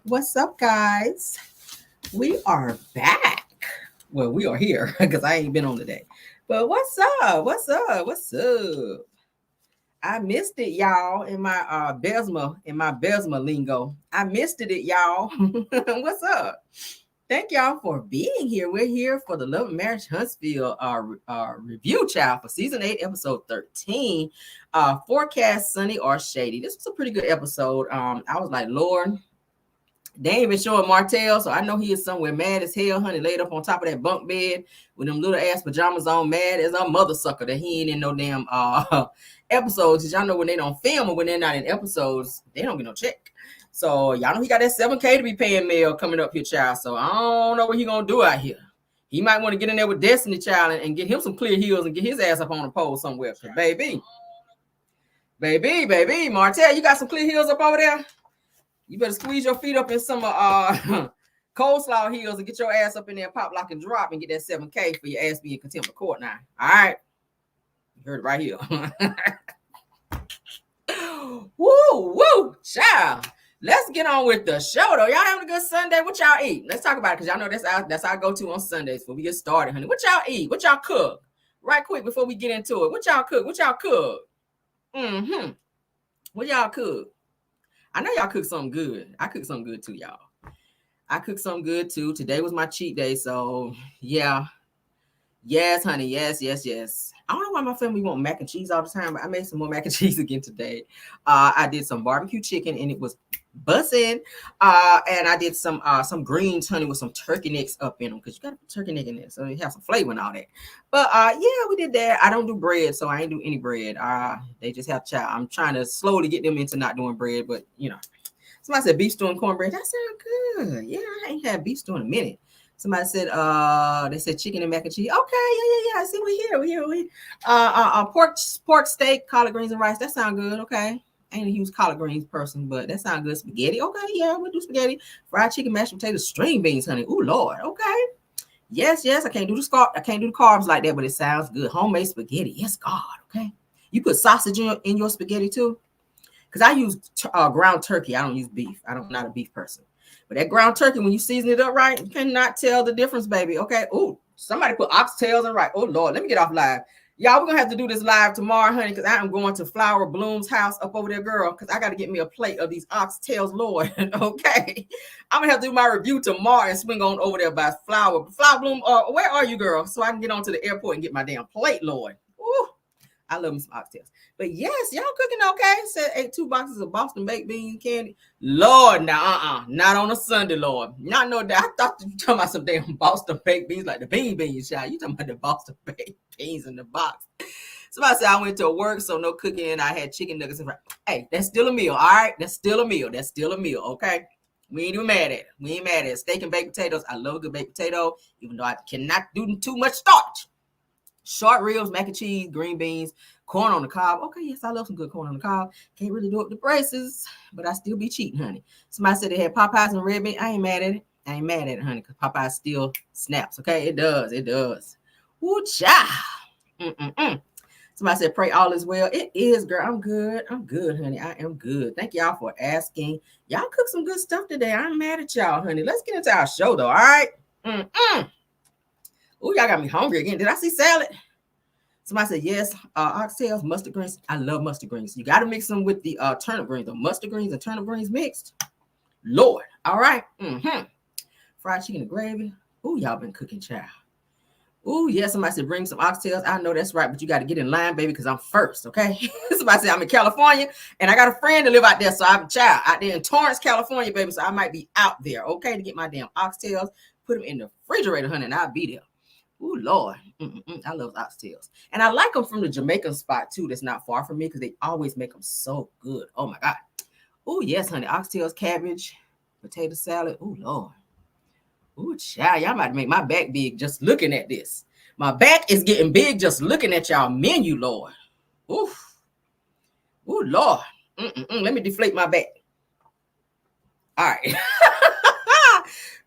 What's up, guys? We are back. Well, we are here because I ain't been on today. But what's up? What's up? What's up? I missed it, y'all, in my Besma lingo. I missed it, y'all. What's up? Thank y'all for being here. We're here for the Love and Marriage Huntsville review, child, for season 8, episode 13. Forecast sunny or shady. This was a pretty good episode. I was like, Lord, they ain't even showing Martell, so I know he is somewhere mad as hell, honey, laid up on top of that bunk bed with them little ass pajamas on, mad as a mother sucker that he ain't in no damn episodes. Cause y'all know when they don't film or when they're not in episodes, they don't get no check. So y'all know he got that 7K to be paying mail coming up here, child. So I don't know what he gonna do out here. He might want to get in there with Destiny, child, and get him some clear heels and get his ass up on a pole somewhere. Cause baby, Martell, you got some clear heels up over there? You better squeeze your feet up in some coleslaw heels and get your ass up in there, pop, lock, and drop, and get that 7K for your ass being contempt of court now. All right. You heard it right here. Woo, child. Let's get on with the show, though. Y'all having a good Sunday? What y'all eat? Let's talk about it, because y'all know that's our go-to on Sundays before we get started, honey. What y'all eat? What y'all cook? Right quick before we get into it. What y'all cook? What y'all cook? What y'all cook? I know y'all cook something good. I cook something good too, y'all. I cook something good too. Today was my cheat day, so yeah. Yes, honey. Yes. I don't know why my family want mac and cheese all the time, but I made some more mac and cheese again today. I did some barbecue chicken and it was bussing. And I did some greens, honey, with some turkey necks up in them, because you got to put turkey neck in there so you have some flavor and all that. But yeah, we did that. I don't do bread, so I ain't do any bread. They just have chow. I'm trying to slowly get them into not doing bread, but you know. Somebody said beef stew and cornbread. That sounds good. Yeah, I ain't had beef stew in a minute. Somebody said, they said chicken and mac and cheese. Okay, yeah. See, we here. Pork steak, collard greens and rice. That sounds good. Okay. I ain't a huge collard greens person, but that sounds good. Spaghetti. Okay, yeah, we'll do spaghetti. Fried chicken, mashed potatoes, string beans, honey. Ooh, Lord. Okay. Yes. I can't do the carbs like that, but it sounds good. Homemade spaghetti. Yes, God. Okay. You put sausage in your spaghetti too? Because I use ground turkey. I don't use beef. I'm not a beef person. But that ground turkey, when you season it up right, you cannot tell the difference, baby. Okay. Oh, somebody put oxtails in right. Oh, Lord. Let me get off live. Y'all, we're going to have to do this live tomorrow, honey, because I am going to Flower Bloom's house up over there, girl, because I got to get me a plate of these oxtails, Lord. Okay. I'm going to have to do my review tomorrow and swing on over there by Flower Bloom. Where are you, girl? So I can get on to the airport and get my damn plate, Lord. Ooh. I love me some oxtails. But yes, y'all cooking okay. Said ate 2 boxes of Boston baked beans candy. Lord, now, not on a Sunday, Lord. Not no that. I thought you were talking about some damn Boston baked beans like the beans, child. You talking about the Boston baked beans in the box. Somebody said I went to work, so no cooking. I had chicken nuggets. Hey, that's still a meal, all right? That's still a meal, okay? We ain't even mad at it. Steak and baked potatoes. I love a good baked potato, even though I cannot do too much starch. Short ribs, mac and cheese, green beans, corn on the cob. Okay, yes, I love some good corn on the cob. Can't really do up the braces, but I still be cheating, honey. Somebody said they had Popeyes and red bean. I ain't mad at it, honey, because Popeyes still snaps. Okay, it does. Woo cha. Somebody said pray all is well. It is, girl. I'm good, honey. I am good. Thank y'all for asking. Y'all cook some good stuff today. I'm mad at y'all, honey. Let's get into our show, though. All right. Oh, y'all got me hungry again. Did I see salad? Somebody said yes. Oxtails, mustard greens. I love mustard greens. You got to mix them with the turnip greens. The mustard greens and turnip greens mixed. Lord. All right. Fried chicken and gravy. Oh, y'all been cooking, child. Oh, yes. Somebody said bring some oxtails. I know that's right, but you got to get in line, baby, because I'm first, okay? Somebody said I'm in California, and I got a friend to live out there, so I'm a child out there in Torrance, California, baby, so I might be out there, okay, to get my damn oxtails. Put them in the refrigerator, honey, and I'll be there. Oh, Lord. I love oxtails. And I like them from the Jamaican spot, too, that's not far from me, because they always make them so good. Oh, my God. Oh, yes, honey. Oxtails, cabbage, potato salad. Oh, Lord. Oh, child. Y'all might make my back big just looking at this. My back is getting big just looking at y'all menu, Lord. Oof. Oh, Lord. Let me deflate my back. All right.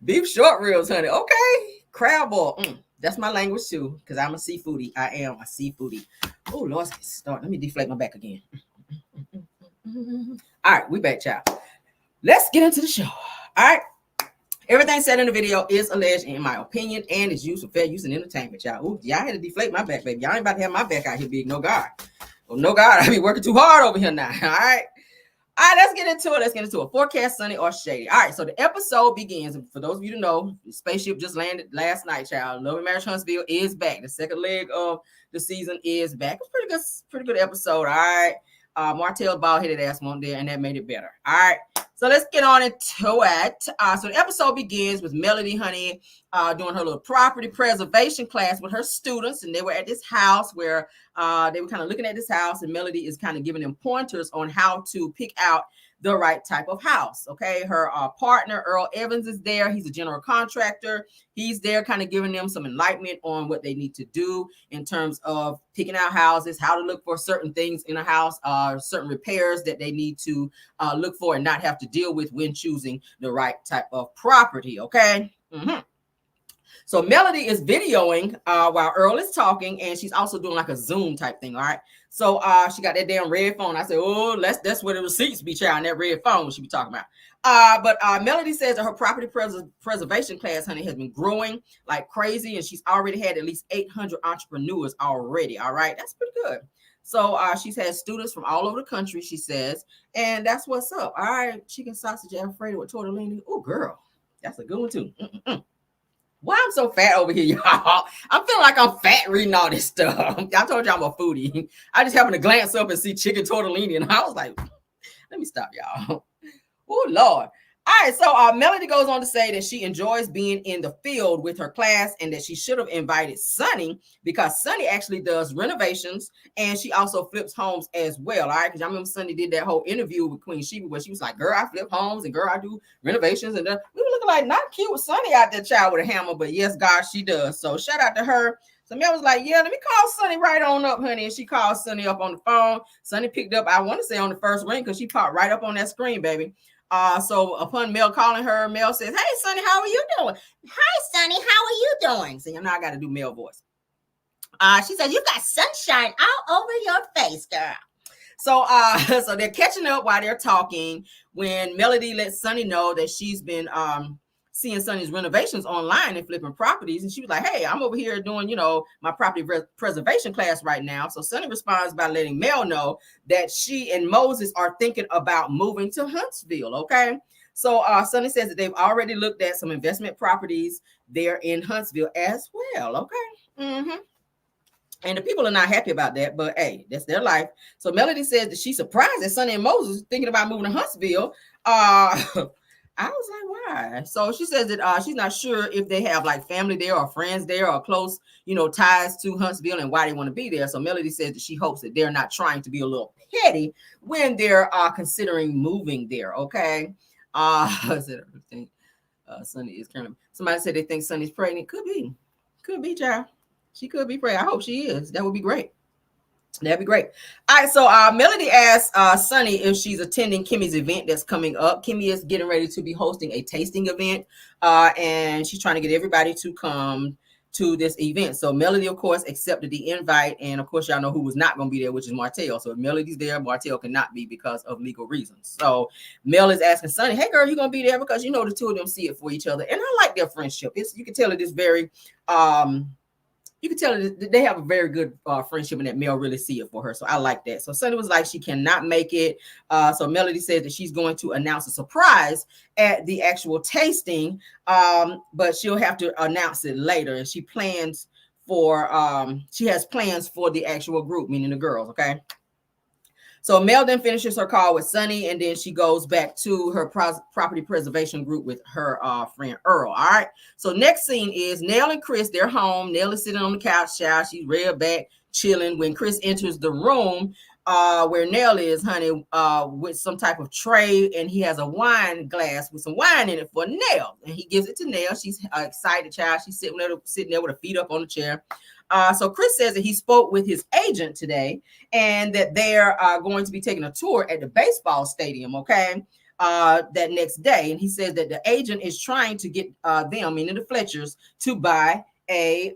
Beef short ribs, honey. Okay. Crab boil. That's my language too, because I'm a seafoodie. I am a seafoodie. Oh, Lord, let's get started. Let me deflate my back again. All right, we back, child. Let's get into the show. All right. Everything said in the video is alleged in my opinion and is used for fair use and entertainment, y'all. Ooh, y'all had to deflate my back, baby. Y'all ain't about to have my back out here big. No God. Oh, no God. I be working too hard over here now. All right. All right, let's get into it. Let's get into it. Forecast, sunny or shady. All right, so the episode begins. For those of you to know, the spaceship just landed last night, child. Love and Marriage Huntsville is back. The second leg of the season is back. It's pretty good episode. All right. Martell's bald-headed ass one there, and that made it better. All right. So let's get on into it. So the episode begins with Melody, honey, doing her little property preservation class with her students, and they were at this house where they were kind of looking at this house, and Melody is kind of giving them pointers on how to pick out the right type of house. Okay, her partner Earl Evans is there. He's a general contractor. He's there kind of giving them some enlightenment on what they need to do in terms of picking out houses, how to look for certain things in a house, certain repairs that they need to look for and not have to deal with when choosing the right type of property. Okay. So Melody is videoing while Earl is talking, and she's also doing like a Zoom type thing. All right. So she got that damn red phone. I said, oh, that's where the receipts be, child, on that red phone she be talking about. But Melody says that her property preservation class, honey, has been growing like crazy, and she's already had at least 800 entrepreneurs already. All right. That's pretty good. So she's had students from all over the country, she says, and that's what's up. All right. Chicken sausage Alfredo with tortellini. Oh, girl. That's a good one, too. Why I'm so fat over here, y'all? I'm feeling like I'm fat reading all this stuff. I told you I'm a foodie. I just happened to glance up and see chicken tortellini, and I was like, let me stop, y'all. Oh, Lord. All right, so Melody goes on to say that she enjoys being in the field with her class and that she should have invited Sunny because Sunny actually does renovations and she also flips homes as well. All right, because I remember Sunny did that whole interview with Queen Sheba where she was like, girl, I flip homes and girl, I do renovations. And we were looking like not cute with Sunny out there, child, with a hammer, but yes, God, she does. So shout out to her. So Mel was like, yeah, let me call Sunny right on up, honey. And she called Sunny up on the phone. Sunny picked up, I want to say on the first ring because she popped right up on that screen, baby. So upon Mel calling her, Mel says, hey, Sunny, how are you doing? Hi, Sunny, how are you doing? See, now I got to do Mel voice. She said, you got sunshine all over your face, girl. So, so they're catching up while they're talking when Melody lets Sunny know that she's been seeing Sunny's renovations online and flipping properties. And she was like, hey, I'm over here doing, you know, my property preservation class right now. So Sunny responds by letting Mel know that she and Moses are thinking about moving to Huntsville. Okay. So Sunny says that they've already looked at some investment properties there in Huntsville as well. Okay. And the people are not happy about that, but hey, that's their life. So Melody says that she's surprised that Sunny and Moses thinking about moving to Huntsville. I was like, why? So she says that she's not sure if they have like family there or friends there or close, you know, ties to Huntsville and why they want to be there. So Melody says that she hopes that they're not trying to be a little petty when they're considering moving there. Okay. Sunny is currently. Somebody said they think Sunny's pregnant. Could be, child. She could be pregnant. I hope she is. That would be great. That'd be great. All right, so Melody asked Sunny if she's attending Kimmy's event that's coming up. Kimmy is getting ready to be hosting a tasting event, and she's trying to get everybody to come to this event. So Melody, of course, accepted the invite, and of course, y'all know who was not going to be there, which is Martell. So if Melody's there, Martell cannot be because of legal reasons. So Mel is asking Sunny, hey, girl, you going to be there? Because, you know, the two of them see it for each other, and I like their friendship. You can tell it is very... you can tell that they have a very good friendship and that Mel really see it for her. So I like that. So Sunny was like, she cannot make it. So Melody says that she's going to announce a surprise at the actual tasting, but she'll have to announce it later. And she has plans for the actual group, meaning the girls. Okay. So Mel then finishes her call with Sunny, and then she goes back to her property preservation group with her friend Earl. All right. So next scene is Nell and Chris. They're home. Nell is sitting on the couch, child. She's real back, chilling. When Chris enters the room where Nell is, honey, with some type of tray, and he has a wine glass with some wine in it for Nell, and he gives it to Nell. She's excited, child. She's sitting there with her feet up on the chair. So Chris says that he spoke with his agent today and that they're going to be taking a tour at the baseball stadium, okay, that next day. And he says that the agent is trying to get them, meaning the Fletchers, to buy a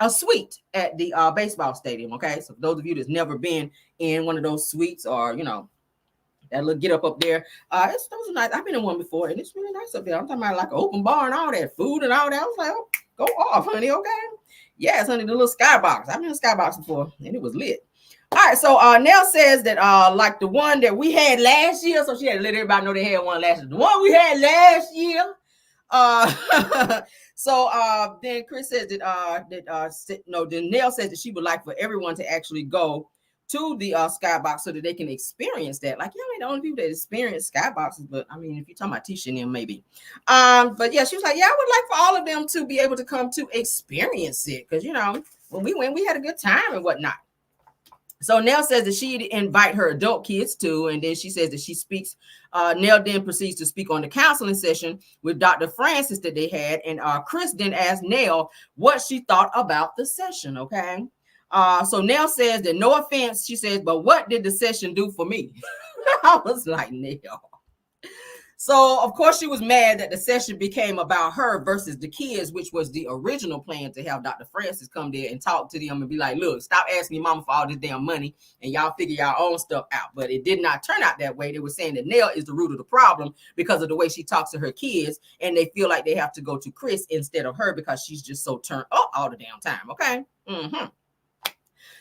suite at the baseball stadium, okay? So for those of you that's never been in one of those suites or, you know, That little get up there. Those are nice. I've been in one before, and it's really nice up there. I'm talking about like an open bar and all that food and all that. I was like, oh, go off, honey. Okay. Yes, honey, the little skybox. I've been in a skybox before, and it was lit. All right, so Nell says that like the one that we had last year, so she had to let everybody know they had one last year. The one we had last year. So then Chris says then Nell says that she would like for everyone to actually go to the skybox so that they can experience that. Like, ain't the only people that experience skyboxes, but I mean, if you're talking about Tisha and them, maybe. But yeah, she was like, yeah, I would like for all of them to be able to come to experience it, because when we went, we had a good time and whatnot. So Nell says that she'd invite her adult kids too, and then she says that she speaks. Nell then proceeds to speak on the counseling session with Dr. Francis that they had, and Chris then asked Nell what she thought about the session. Okay, so Nell says that no offense, she says, but what did the session do for me? I was like, Nell. So, of course, she was mad that the session became about her versus the kids, which was the original plan to have Dr. Francis come there and talk to them and be like, look, stop asking your mama for all this damn money and y'all figure your own stuff out. But it did not turn out that way. They were saying that Nell is the root of the problem because of the way she talks to her kids, and they feel like they have to go to Chris instead of her because she's just so turned up all the damn time, okay?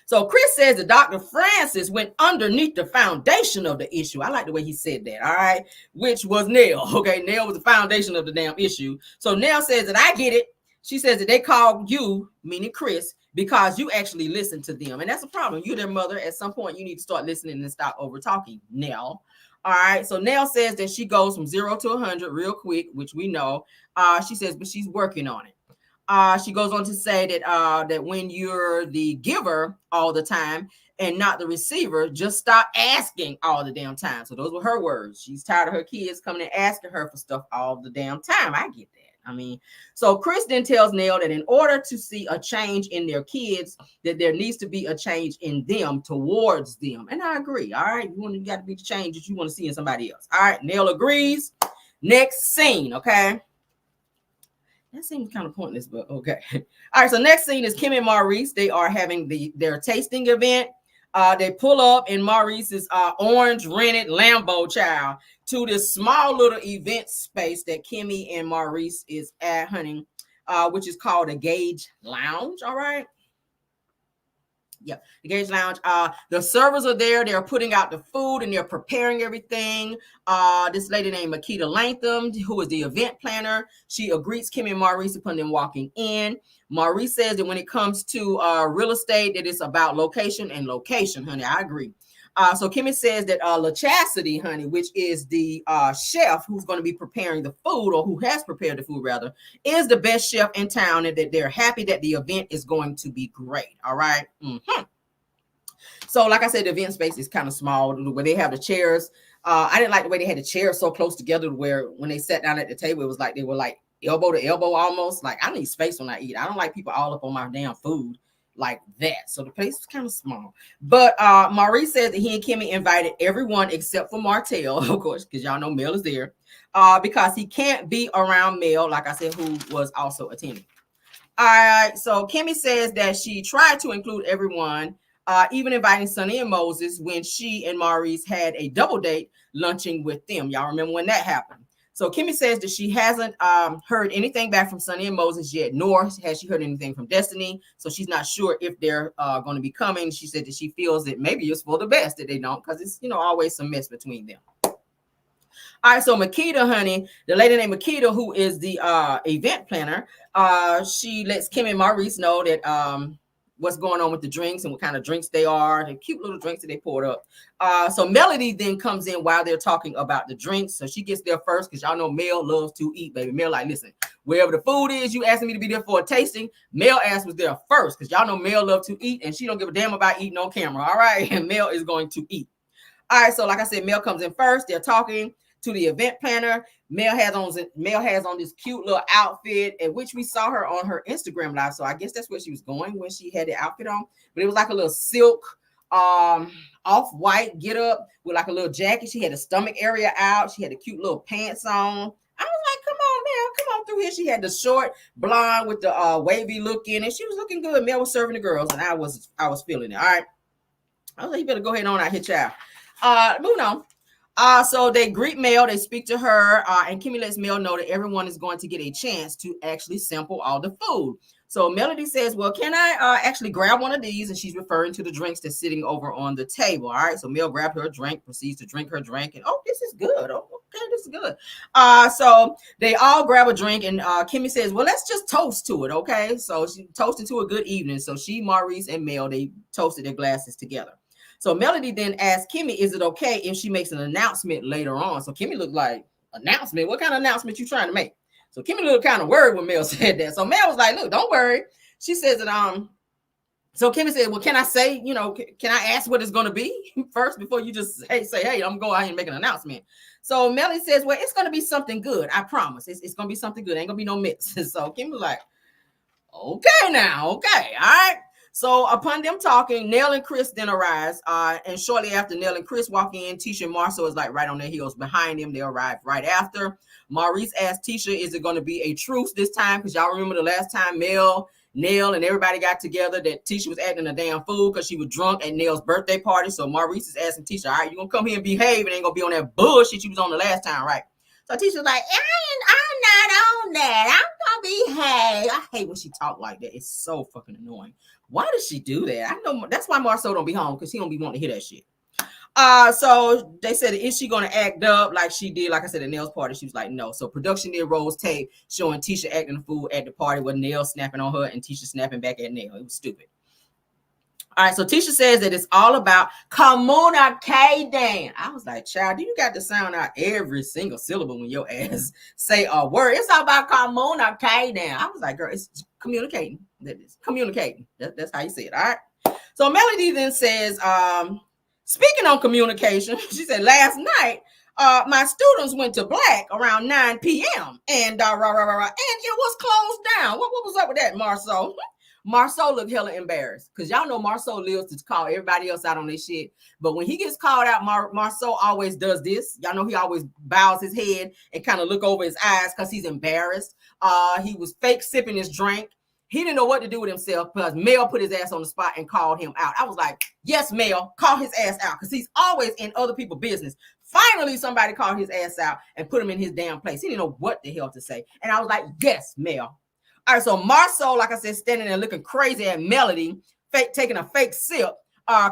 So Chris says that Dr. Francis went underneath the foundation of the issue. I like the way he said that, all right? Which was Nell, okay? Nell was the foundation of the damn issue. So Nell says that I get it. She says that they called you, meaning Chris, because you actually listen to them. And that's a problem. You're their mother. At some point, you need to start listening and stop over-talking, Nell. All right, so Nell says that she goes from 0 to 100 real quick, which we know. She says, but she's working on it. She goes on to say that that when you're the giver all the time and not the receiver, just stop asking all the damn time. So those were her words. She's tired of her kids coming and asking her for stuff all the damn time. I get that. I mean, so Chris then tells Nell that in order to see a change in their kids, that there needs to be a change in them towards them. And I agree. All right. You got to be the change that you want to see in somebody else. All right. Nell agrees. Next scene. Okay. That seems kind of pointless, but okay. All right, so next scene is Kim and Maurice. They are having their tasting event. They pull up in Maurice's orange rented Lambo child to this small little event space that Kimmy and Maurice is at, honey, which is called a Gage Lounge, all right? Yeah, the Gage Lounge. The servers are there. They're putting out the food and they're preparing everything. This lady named Makita Latham, who is the event planner, she greets Kim and Maurice upon them walking in. Maurice says that when it comes to real estate, that it's about location and location, honey. I agree. So Kimmy says that LaChastity, honey, which is the chef who's going to be preparing the food, or who has prepared the food rather, is the best chef in town, and that they're happy that the event is going to be great. All right. So like I said, the event space is kind of small where they have the chairs. I didn't like the way they had the chairs so close together where when they sat down at the table, it was like they were like elbow to elbow almost. Like, I need space when I eat. I don't like people all up on my damn food like that. So the place was kind of small. But Maurice said that he and Kimmy invited everyone except for Martell, of course, because y'all know Mel is there, because he can't be around Mel, like I said, who was also attending. All right, so Kimmy says that she tried to include everyone, even inviting SUNNI and Moses when she and Maurice had a double date lunching with them. Y'all remember when that happened? So Kimmy says that she hasn't heard anything back from SUNNI and Moses yet, nor has she heard anything from Destiny. So she's not sure if they're going to be coming. She said that she feels that maybe it's for the best that they don't, because it's, always some mess between them. All right, so Makita, honey, the lady named Makita, who is the event planner, she lets Kim and Maurice know that what's going on with the drinks and what kind of drinks they are, the cute little drinks that they poured up. So Melody then comes in while they're talking about the drinks. So she gets there first because y'all know Mel loves to eat, baby. Mel like, listen, wherever the food is, you asking me to be there for a tasting, Mel ass was there first because y'all know Mel loves to eat and she don't give a damn about eating on camera, all right? And Mel is going to eat. All right, so like I said, Mel comes in first. They're talking to the event planner. Mel has on this cute little outfit, in which we saw her on her Instagram live. So I guess that's where she was going when she had the outfit on. But it was like a little silk off-white get up with like a little jacket. She had the stomach area out. She had the cute little pants on. I was like, come on, Mel, come on through here. She had the short blonde with the wavy look in it. She was looking good. Mel was serving the girls, and I was feeling it. All right. I was like, you better go ahead on out here, child. Moving on. So they greet Mel, they speak to her, and Kimmy lets Mel know that everyone is going to get a chance to actually sample all the food. So Melody says, well, can I actually grab one of these? And she's referring to the drinks that's sitting over on the table. All right. So Mel grabbed her drink, proceeds to drink her drink. And, oh, this is good. Oh, okay, this is good. So they all grab a drink. And Kimmy says, well, let's just toast to it. Okay. So she toasted to a good evening. So she, Maurice, and Mel, they toasted their glasses together. So Melody then asked Kimmy, is it okay if she makes an announcement later on? So Kimmy looked like, announcement? What kind of announcement you trying to make? So Kimmy looked kind of worried when Mel said that. So Mel was like, look, don't worry. She says that, so Kimmy said, well, can I say, can I ask what it's going to be first before you just say, hey, I'm going to go out here and make an announcement. So Melody says, well, it's going to be something good. I promise. It's going to be something good. Ain't going to be no mix. So Kimmy was like, okay now. Okay. All right. So upon them talking, Nell and Chris then arise. And shortly after Nell and Chris walk in, Tisha and Marcel is like right on their heels behind them. They arrive right after. Maurice asked Tisha, is it going to be a truce this time? Because y'all remember the last time Nell, and everybody got together that Tisha was acting a damn fool because she was drunk at Nell's birthday party. So Maurice is asking Tisha, all right, you going to come here and behave and ain't going to be on that bullshit you was on the last time, right? So Tisha's like, I'm not on that. I'm going to behave. I hate when she talk like that. It's so fucking annoying. Why does she do that? I know that's why Marcel don't be home, because he don't be wanting to hear that shit. So they said, is she going to act up like she did, like I said, at Nell's party? She was like, no. So production did rolls tape showing Tisha acting a fool at the party with Nell snapping on her and Tisha snapping back at Nell. It was stupid. All right, so Tisha says that it's all about communicating. I was like, child, you got to sound out every single syllable when your ass say a word. It's all about communicating. I was like, girl, it's communicating. That is communicating. That's how you say it. All right. So Melody then says, speaking on communication, she said, last night, my students went to Black around 9 p.m. and it was closed down. What was up with that, Marcel? Marcel looked hella embarrassed, because y'all know Marcel lives to call everybody else out on their shit. But when he gets called out, Marcel always does this. Y'all know he always bows his head and kind of look over his eyes because he's embarrassed. He was fake sipping his drink. He didn't know what to do with himself because Mel put his ass on the spot and called him out. I was like, yes, Mel, call his ass out, because he's always in other people's business. Finally, somebody called his ass out and put him in his damn place. He didn't know what the hell to say. And I was like, yes, Mel. All right, so Marcel, like I said, standing there looking crazy at Melody, taking a fake sip.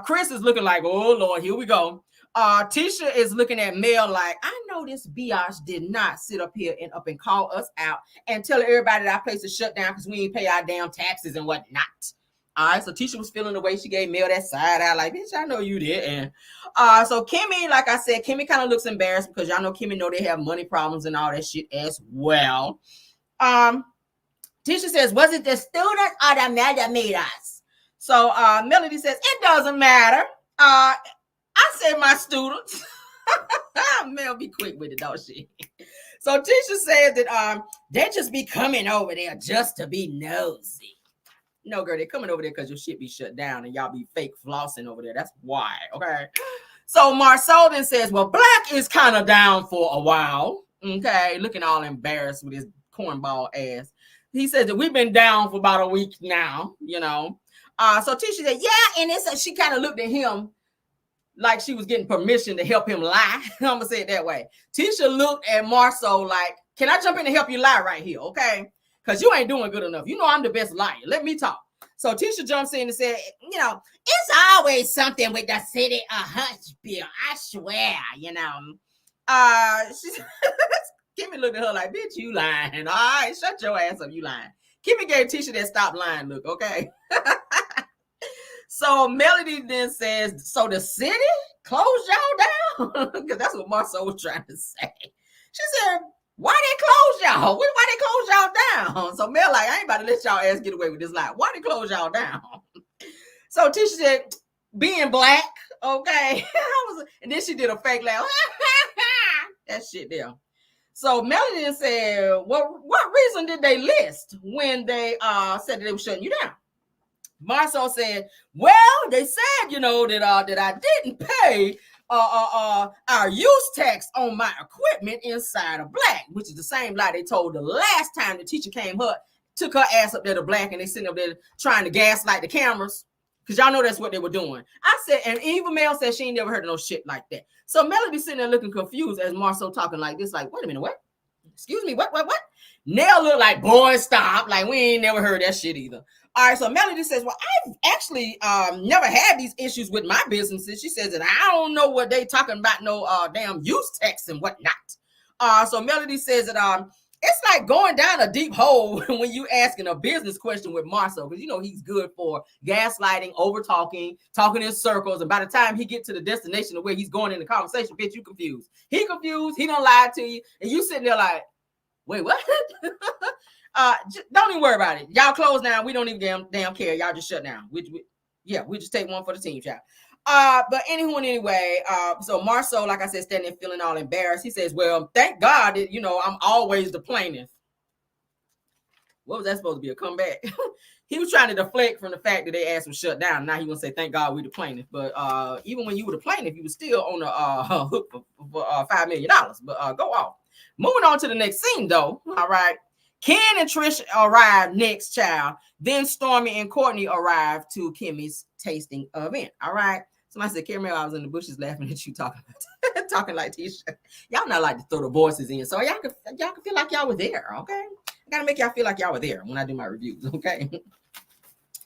Chris is looking like, oh, Lord, here we go. Tisha is looking at Mel like, I know this biatch did not sit up here and call us out and tell everybody that our place is shut down because we ain't pay our damn taxes and whatnot. All right, so Tisha was feeling the way she gave Mel that side eye, like, bitch, I know you did. And so Kimmy, like I said, Kimmy kind of looks embarrassed because y'all know Kimmy know they have money problems and all that shit as well. Tisha says, was it the students or the millimeters? So Melody says, it doesn't matter. I said my students. Mel be quick with it, don't she? So Tisha says that they just be coming over there just to be nosy. No, girl, they're coming over there because your shit be shut down and y'all be fake flossing over there. That's why, okay? So Marcel then says, well, Black is kind of down for a while, okay? Looking all embarrassed with his cornball ass. He says that we've been down for about a week now, So Tisha said, yeah, and she kind of looked at him like she was getting permission to help him lie. I'm going to say it that way. Tisha looked at Marcel like, can I jump in and help you lie right here, okay? Because you ain't doing good enough. You know I'm the best liar. Let me talk. So Tisha jumps in and said, it's always something with the city of Huntsville. I swear, She Kimmy looked at her like, bitch, you lying. All right, shut your ass up, you lying. Kimmy gave Tisha that stop lying look, okay? So Melody then says, so the city closed y'all down? Because that's what Marcel was trying to say. She said, why they close y'all? Why they close y'all down? So Mel like, I ain't about to let y'all ass get away with this lie. Why they close y'all down? So Tisha said, being Black, okay? And then she did a fake laugh. That shit there. So Melody said, what reason did they list when they said that they were shutting you down? Marcel said, well, they said, that I didn't pay our use tax on my equipment inside of Black, which is the same lie they told the last time the teacher took her ass up there to Black, and they sitting up there trying to gaslight the cameras. Because y'all know that's what they were doing. I said, and Eva Mel said she ain't never heard of no shit like that. So Melody sitting there looking confused as Marceau talking like this, like, wait a minute, what? Excuse me, what? Nell looked like, boy, stop. Like, we ain't never heard that shit either. All right, so Melody says, well, I've actually never had these issues with my businesses. She says that I don't know what they talking about, no damn use tax and whatnot. So Melody says that it's like going down a deep hole when you asking a business question with Marceau, because you know he's good for gaslighting, over talking in circles, and by the time he get to the destination of where he's going in the conversation, bitch, you confused. He confused. He don't lie to you, and you sitting there like, wait, what? Don't even worry about it. Y'all close down. We don't even damn care. Y'all just shut down. We just take one for the team, child. But anyway, so Marceau, like I said, standing there feeling all embarrassed. He says, well, thank God that, you know, I'm always the plaintiff. What was that supposed to be, a comeback? He was trying to deflect from the fact that they asked him to shut down. Now he want to say, thank God we the plaintiff. But even when you were the plaintiff, you were still on the hook for $5 million. But go off. Moving on to the next scene, though. All right. Ken and Trisha arrived next, child. Then Stormy and Courtney arrived to Kimmy's tasting event. All right. Somebody said, Carrie, I was in the bushes laughing at you talking like Trisha. Y'all not like to throw the voices in, so y'all can feel like y'all were there, okay? I gotta make y'all feel like y'all were there when I do my reviews, okay?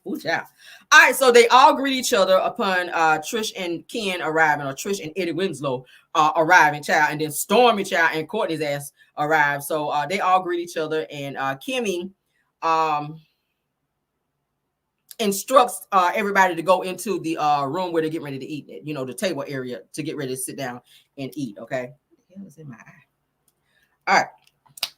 Ooh, child. All right, so they all greet each other upon Trish and Ken arriving, or Trish and Eddie Winslow arriving, child, and then Stormy, child, and Courtney's ass arrived. So they all greet each other, and Kimmy instructs everybody to go into the room where they're getting ready to eat, you know, the table area to get ready to sit down and eat, okay? What the hell is in my eye? All right.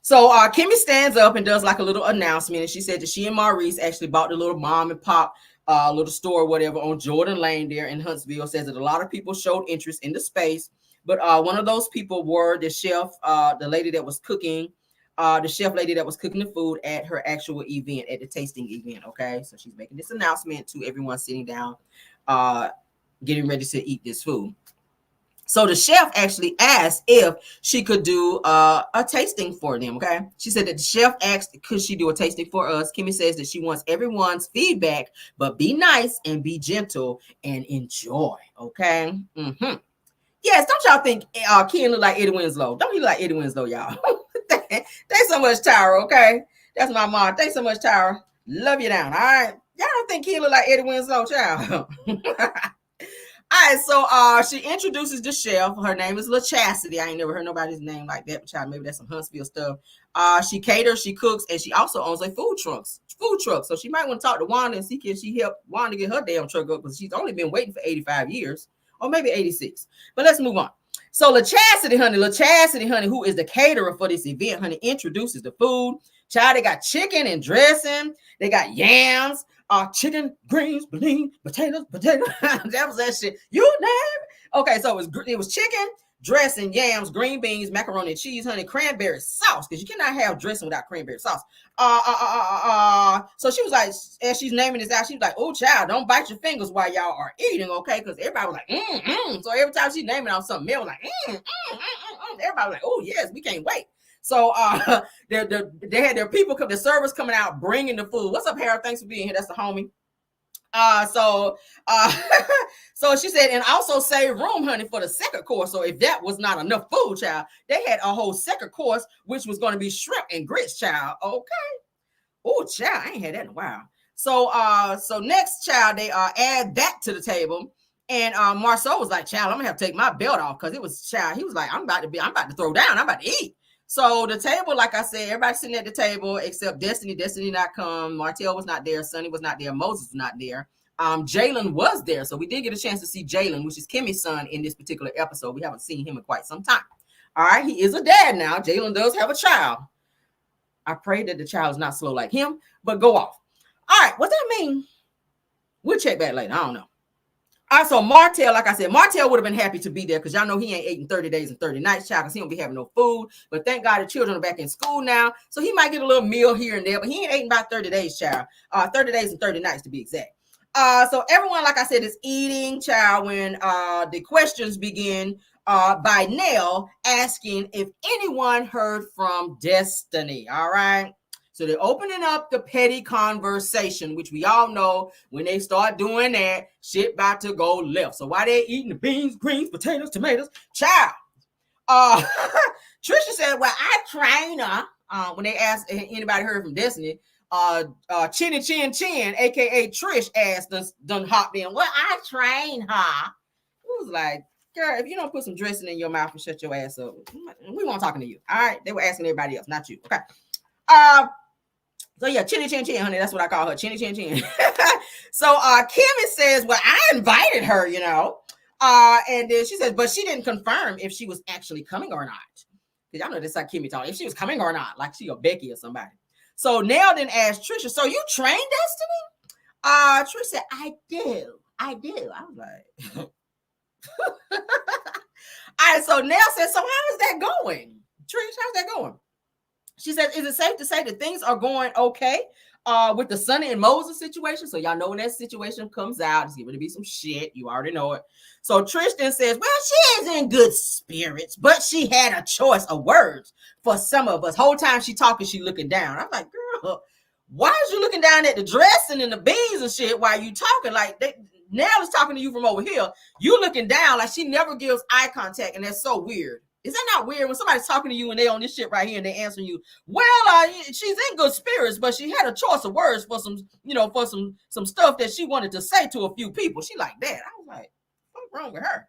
So Kimmy stands up and does like a little announcement, and she said that she and Maurice actually bought the little mom and pop little store or whatever on Jordan Lane there in Huntsville. Says that a lot of people showed interest in the space, but one of those people were the chef, the lady that was cooking, the chef lady that was cooking the food at her actual event, at the tasting event. Okay, so she's making this announcement to everyone sitting down, getting ready to eat this food. So the chef actually asked if she could do a tasting for them, okay? She said that the chef asked, could she do a tasting for us? Kimmy says that she wants everyone's feedback, but be nice and be gentle and enjoy, okay? Mm-hmm. Yes, don't y'all think Ken look like Eddie Winslow? Don't he look like Eddie Winslow, y'all? Thanks so much, Tyra, okay? That's my mom. Thanks so much, Tyra. Love you down, all right? Y'all don't think Ken look like Eddie Winslow, child? All right, so she introduces the chef. Her name is LaChastity. I ain't never heard nobody's name like that, but child, maybe that's some Huntsville stuff. She caters, she cooks, and she also owns a food truck. So she might want to talk to Wanda and see can she help Wanda get her damn truck up, because she's only been waiting for 85 years, or maybe 86. But let's move on. So LaChastity, honey, who is the caterer for this event, honey, introduces the food. Child, they got chicken and dressing. They got yams. Chicken, greens, beans, potatoes. That was that shit. You name it. Okay, so it was chicken, dressing, yams, green beans, macaroni and cheese, honey, cranberry sauce, because you cannot have dressing without cranberry sauce. So she was like, as she's naming this out, she was like, oh, child, don't bite your fingers while y'all are eating, okay? Because everybody was like, So every time she's naming out something, Mel was like, Everybody was like, oh, yes, we can't wait. So they had their people come, the servers coming out, bringing the food. What's up, Harold? Thanks for being here. That's the homie. So she said, and also save room, honey, for the second course. So if that was not enough food, child, they had a whole second course, which was going to be shrimp and grits, child. Okay. Oh, child, I ain't had that in a while. So next, child, they add that to the table. And Marceau was like, child, I'm gonna have to take my belt off, because it was, child, he was like, I'm about to throw down, I'm about to eat. So the table, like I said, everybody sitting at the table except Destiny. Destiny not come. Martell was not there. Sunny was not there. Moses was not there. Jalen was there. So we did get a chance to see Jalen, which is Kimmy's son, in this particular episode. We haven't seen him in quite some time. All right. He is a dad now. Jalen does have a child. I pray that the child is not slow like him, but go off. All right. What that mean? We'll check back later. I don't know. All right, so Martell, like I said, Martell would have been happy to be there, because y'all know he ain't eating 30 days and 30 nights, child, because he don't be having no food. But thank God the children are back in school now, so he might get a little meal here and there, but he ain't eating about 30 days, child. 30 days and 30 nights to be exact. So everyone, like I said, is eating, child, when the questions begin by Nell asking if anyone heard from Destiny. All right. So they're opening up the petty conversation, which we all know when they start doing that, shit about to go left. So while they're eating the beans, greens, potatoes, tomatoes, child. Trisha said, well, I train her. When they asked anybody heard from Destiny, Chinny Chin Chin, aka Trish, asked done hopped in. Well, I train her. It was like, girl, if you don't put some dressing in your mouth and shut your ass up, we won't talking to you. All right. They were asking everybody else, not you. Okay. So yeah, Chinny Chin Chin, honey. That's what I call her. Chinny Chin Chin. So Kimmy says, well, I invited her, you know. And then she says, but she didn't confirm if she was actually coming or not. Because y'all know that's how Kimmy talk. If she was coming or not, like she or Becky or somebody. So Nell then asked Trisha, so you trained Destiny? Trisha said, I do. I was like, all right. So Nell said, so how is that going? Trish, how's that going? She said, is it safe to say that things are going okay with the Sunny and Moses situation? So y'all know when that situation comes out, it's going to be some shit. You already know it. So Tristan says, well, she is in good spirits, but she had a choice of words for some of us. Whole time she talking, she looking down. I'm like, girl, why is you looking down at the dressing and the beans and shit while you talking? Like, Nell is talking to you from over here. You looking down like she never gives eye contact, and that's so weird. Is that not weird when somebody's talking to you and they on this shit right here and they answering you? Well, she's in good spirits, but she had a choice of words for some, you know, for some stuff that she wanted to say to a few people. She like that. I was like, what's wrong with her?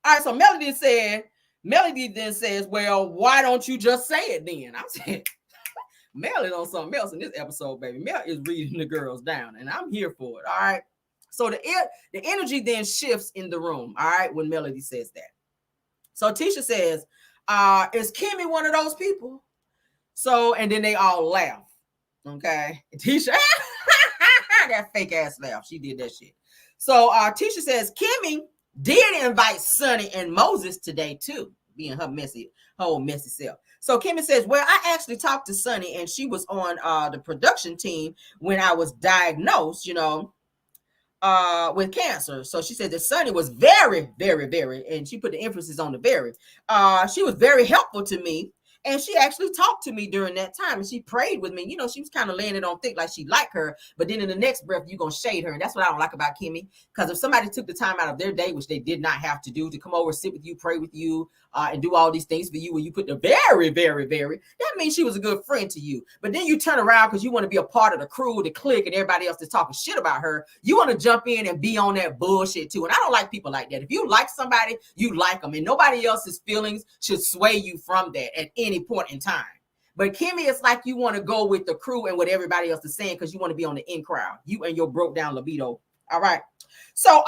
All right, so Melody then says, well, why don't you just say it then? I said, Melody on something else in this episode, baby. Mel is reading the girls down, and I'm here for it. All right. So the energy then shifts in the room. All right, when Melody says that. So Tisha says, is Kimmy one of those people? So, and then they all laugh. Okay. Tisha, that fake ass laugh. She did that shit. So Tisha says, Kimmy did invite Sunny and Moses today too, being her whole messy self. So Kimmy says, well, I actually talked to Sunny and she was on the production team when I was diagnosed, you know, with cancer. So she said that Sunny was very, very, very, and she put the emphasis on the very, she was very helpful to me. And she actually talked to me during that time and she prayed with me. You know, she was kind of laying it on thick like she liked her, but then in the next breath, you're going to shade her. And that's what I don't like about Kimmy. Because if somebody took the time out of their day, which they did not have to do, to come over, sit with you, pray with you, and do all these things for you, when you put the very, very, very, that means she was a good friend to you. But then you turn around because you want to be a part of the crew, the clique, and everybody else that's talking shit about her. You want to jump in and be on that bullshit too. And I don't like people like that. If you like somebody, you like them. And nobody else's feelings should sway you from that at any point in time. But Kimmy, it's like you want to go with the crew and what everybody else is saying because you want to be on the in crowd. You and your broke down libido. All right. So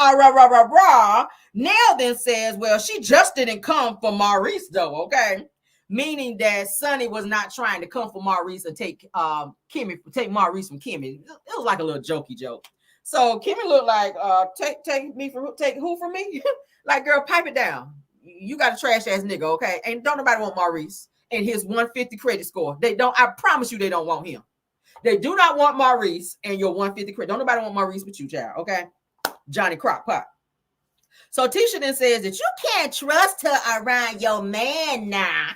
Nell then says, well, she just didn't come for Maurice though. Okay. Meaning that Sunny was not trying to come for Maurice and take Maurice from Kimmy. It was like a little jokey joke. So Kimmy looked like, take who from me? Like, girl, pipe it down. You got a trash ass nigga. Okay. And don't nobody want Maurice and his 150 credit score. They don't, I promise you, they don't want him. They do not want Maurice and your 150 credit. Don't nobody want Maurice but you, child. Okay. Johnny Crockpot. So Tisha then says that you can't trust her around your man now.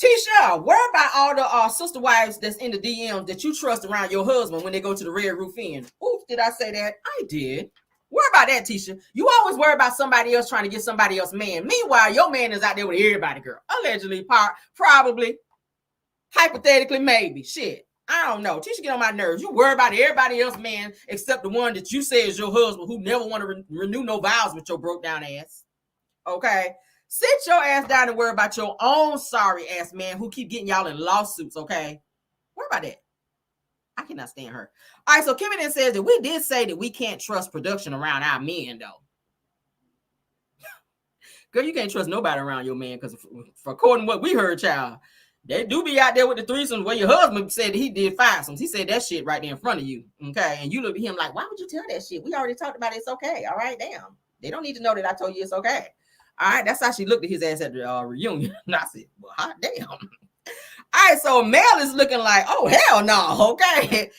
Tisha, worry about all the sister wives that's in the DMs that you trust around your husband when they go to the Red Roof Inn. Oops, did I say that? I did. Worry about that, Tisha. You always worry about somebody else trying to get somebody else man. Meanwhile, your man is out there with everybody, girl. Allegedly, probably, hypothetically, maybe. Shit. I don't know. Tisha get on my nerves. You worry about everybody else, man, except the one that you say is your husband who never want to renew no vows with your broke down ass. Okay? Sit your ass down and worry about your own sorry ass man who keep getting y'all in lawsuits, okay? Worry about that. I cannot stand her. All right, so Kimmy then says that we did say that we can't trust production around our men, though. Girl, you can't trust nobody around your man because according to what we heard, child, they do be out there with the threesomes where your husband said he did fivesomes. He said that shit right there in front of you, okay? And you look at him like, why would you tell that shit? We already talked about it. It's okay, all right? Damn. They don't need to know that I told you it's okay. All right, that's how she looked at his ass at the reunion. And I said, well, hot damn. All right, so Mel is looking like, oh, hell no, okay?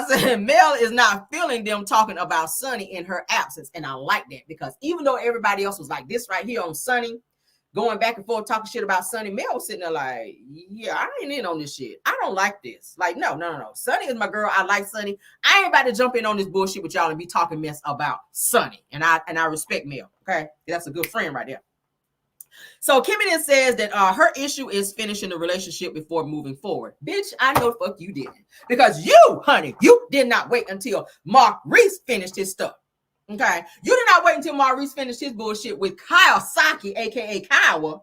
So Mel is not feeling them talking about Sunny in her absence, and I like that because even though everybody else was like this right here on Sunny, going back and forth talking shit about Sunny. Mel was sitting there like, yeah, I ain't in on this shit. I don't like this. Like, no. Sunny is my girl. I like Sunny. I ain't about to jump in on this bullshit with y'all and be talking mess about Sunny. And I respect Mel. Okay, that's a good friend right there. So Kimmy then says that her issue is finishing the relationship before moving forward. Bitch, I know the fuck you didn't. Because you, honey, you did not wait until Maurice finished his stuff. Okay? You did not wait until Maurice finished his bullshit with Kawasaki, a.k.a. Kiowa,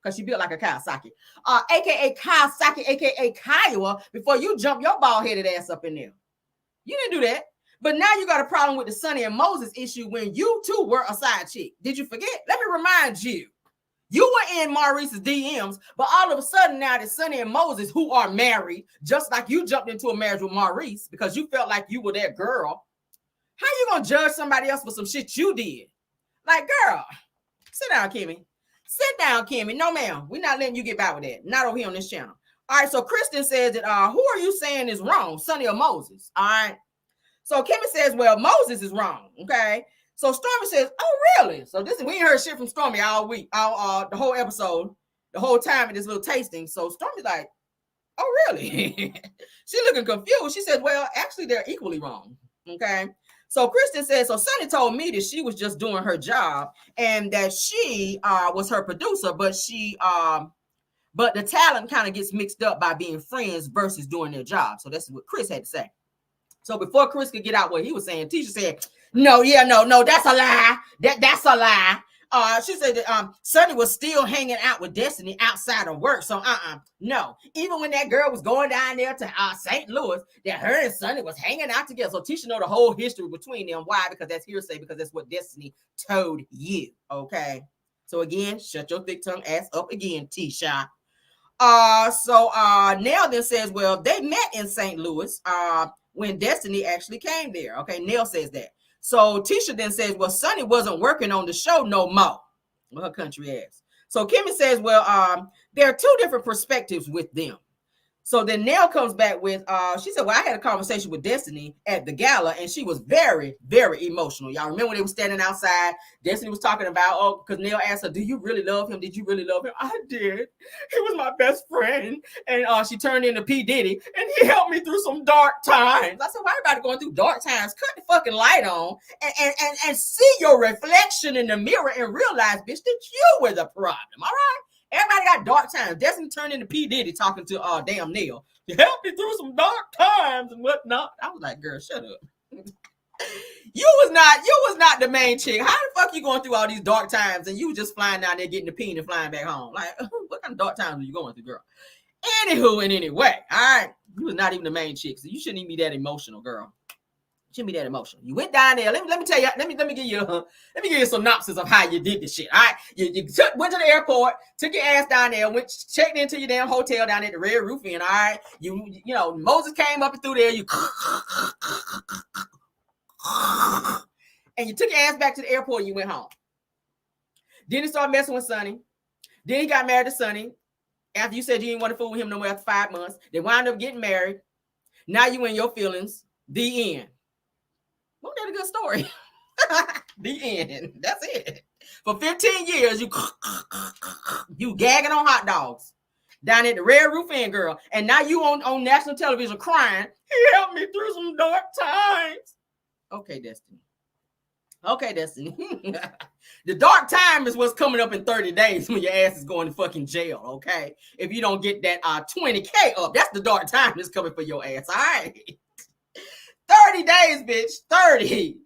because she built like a Kawasaki, a.k.a. Kawasaki, a.k.a. Kiowa, before you jump your bald-headed ass up in there. You didn't do that. But now you got a problem with the Sunny and Moses issue when you, too, were a side chick. Did you forget? Let me remind you. You were in Maurice's DMs, but all of a sudden now that Sunny and Moses, who are married, just like you jumped into a marriage with Maurice because you felt like you were that girl, how you gonna judge somebody else for some shit you did? Like, girl, sit down, Kimmy. Sit down, Kimmy. No, ma'am. We're not letting you get by with that. Not over here on this channel. All right, so Kristen says that, who are you saying is wrong, Sunny or Moses? All right. So Kimmy says, well, Moses is wrong, okay? So Stormy says, oh, really? So we ain't heard shit from Stormy all week, the whole episode, the whole time in this little tasting. So Stormy's like, oh, really? She looking confused. She says, well, actually, they're equally wrong, okay? So Kristen says, so Sunny told me that she was just doing her job and that she was her producer, but but the talent kind of gets mixed up by being friends versus doing their job. So that's what Chris had to say. So before Chris could get out what he was saying, Tisha said, no, that's a lie. That's a lie. She said that Sunny was still hanging out with Destiny outside of work. So no. Even when that girl was going down there to St. Louis, that her and Sunny was hanging out together. So Tisha know the whole history between them. Why? Because that's hearsay, because that's what Destiny told you. Okay. So again, shut your thick tongue ass up again, Tisha. So Nell then says, well, they met in St. Louis when Destiny actually came there. Okay, Nell says that. So Tisha then says, well, Sunny wasn't working on the show no more. Well, her country ass. So Kimmy says, well, there are two different perspectives with them. So then Nell comes back with, she said, well, I had a conversation with Destiny at the gala, and she was very, very emotional. Y'all remember when they were standing outside? Destiny was talking about, because Nell asked her, do you really love him? Did you really love him? I did. He was my best friend. And she turned into P. Diddy, and he helped me through some dark times. I said, why everybody going through dark times? Cut the fucking light on and see your reflection in the mirror and realize, bitch, that you were the problem, all right? Everybody got dark times. Destiny turned into P. Diddy talking to damn Neil. You helped me through some dark times and whatnot. I was like, girl, shut up. You was not the main chick. How the fuck you going through all these dark times and you was just flying down there getting the peen and flying back home? Like, what kind of dark times are you going through, girl? Anywho, in any way, all right. You was not even the main chick, so you shouldn't even be that emotional, girl. Shouldn't be that emotional. You went down there. Let me tell you. Let me give you a synopsis of how you did this shit. All right, you went to the airport, took your ass down there, checked into your damn hotel down at the Red Roof Inn. All right, you know Moses came up and through there. You and you took your ass back to the airport. And you went home. Then he started messing with Sunny. Then he got married to Sunny. After you said you didn't want to fool with him no more after 5 months, they wound up getting married. Now you in your feelings. The end. Wasn't that a good story? The end. That's it. For 15 years, you gagging on hot dogs down at the Red Roof Inn, girl. And now you on national television crying. He helped me through some dark times. Okay, Destiny. The dark time is what's coming up in 30 days when your ass is going to fucking jail, okay? If you don't get that $20K up, that's the dark time that's coming for your ass, all right? 30 days, bitch. 30.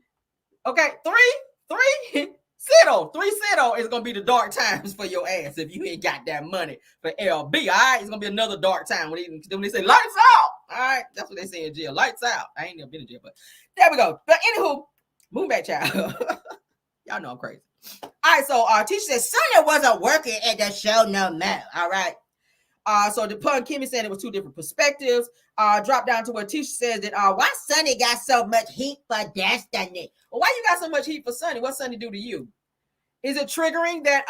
Okay, three settle is gonna be the dark times for your ass if you ain't got that money for LB. All right, it's gonna be another dark time when they say lights out. All right, that's what they say in jail. Lights out. I ain't never been in jail, but there we go. But anywho, move back, child. Y'all know I'm crazy. All right, so Tisha says Sunny wasn't working at the show no more. All right. So the pun Kimmy said it was two different perspectives. Drop down to where Tisha says that why Sunny got so much heat for Destiny? Well, why you got so much heat for Sunny? What Sunny do to you? Is it triggering that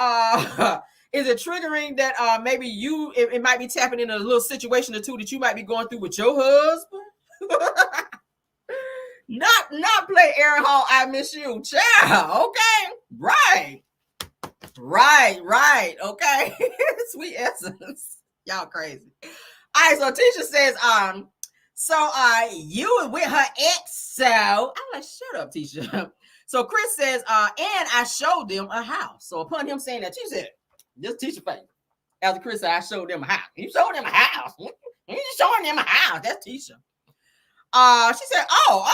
maybe you it might be tapping in a little situation or two that you might be going through with your husband? Not play Aaron Hall, I miss you, child. Okay, right. Right. Okay. Sweet essence. Y'all crazy. All right, so Tisha says, you were with her ex, so I'm like, shut up, Tisha. So Chris says, and I showed them a house. So upon him saying that, she said, just Tisha face. After Chris said, I showed them a house. You showed them a house. You showing them a house. That's Tisha. She said, so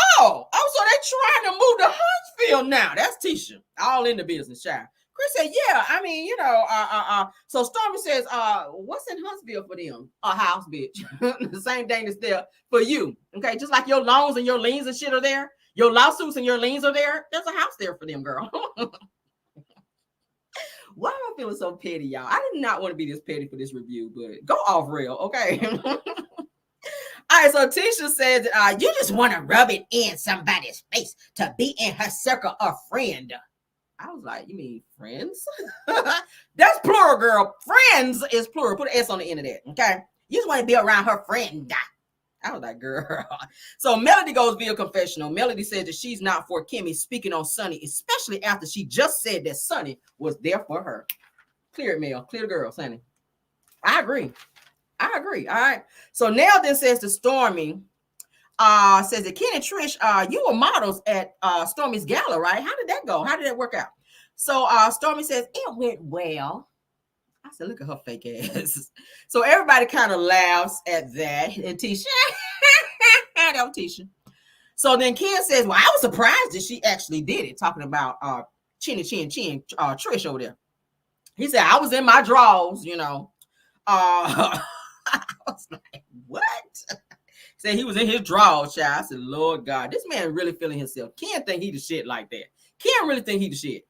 they trying to move to Huntsville now. That's Tisha. All in the business, child. Chris said, yeah, I mean, so Stormy says, what's in Huntsville for them? A house, bitch. The same thing that's there for you. Okay, just like your loans and your liens and shit are there, your lawsuits and your liens are there, there's a house there for them, girl. Why am I feeling so petty, y'all? I did not want to be this petty for this review, but go off real, okay? All right, so Tisha said, you just want to rub it in somebody's face to be in her circle of friend. I was like, you mean friends? That's plural, girl. Friends is plural. Put an S on the end of that, okay? You just want to be around her friend. I was like, girl. So Melody goes via confessional. Melody said that she's not for Kimmy speaking on Sunny, especially after she just said that Sunny was there for her. Clear it, Mel. Clear the girl, Sunny. I agree. All right. So Nell then says to Stormy, says that Ken and Trish, you were models at Stormy's gala, right? How did that go? How did that work out? So Stormy says, it went well. I said, look at her fake ass. So everybody kind of laughs at that. And Tisha, that was Tisha. So then Ken says, well, I was surprised that she actually did it, talking about Chinny Chin Trish over there. He said, I was in my drawers, I was like, what? Said he was in his drawers, child. I said, Lord God, this man really feeling himself. Ken think he the shit like that. Ken really think he the shit.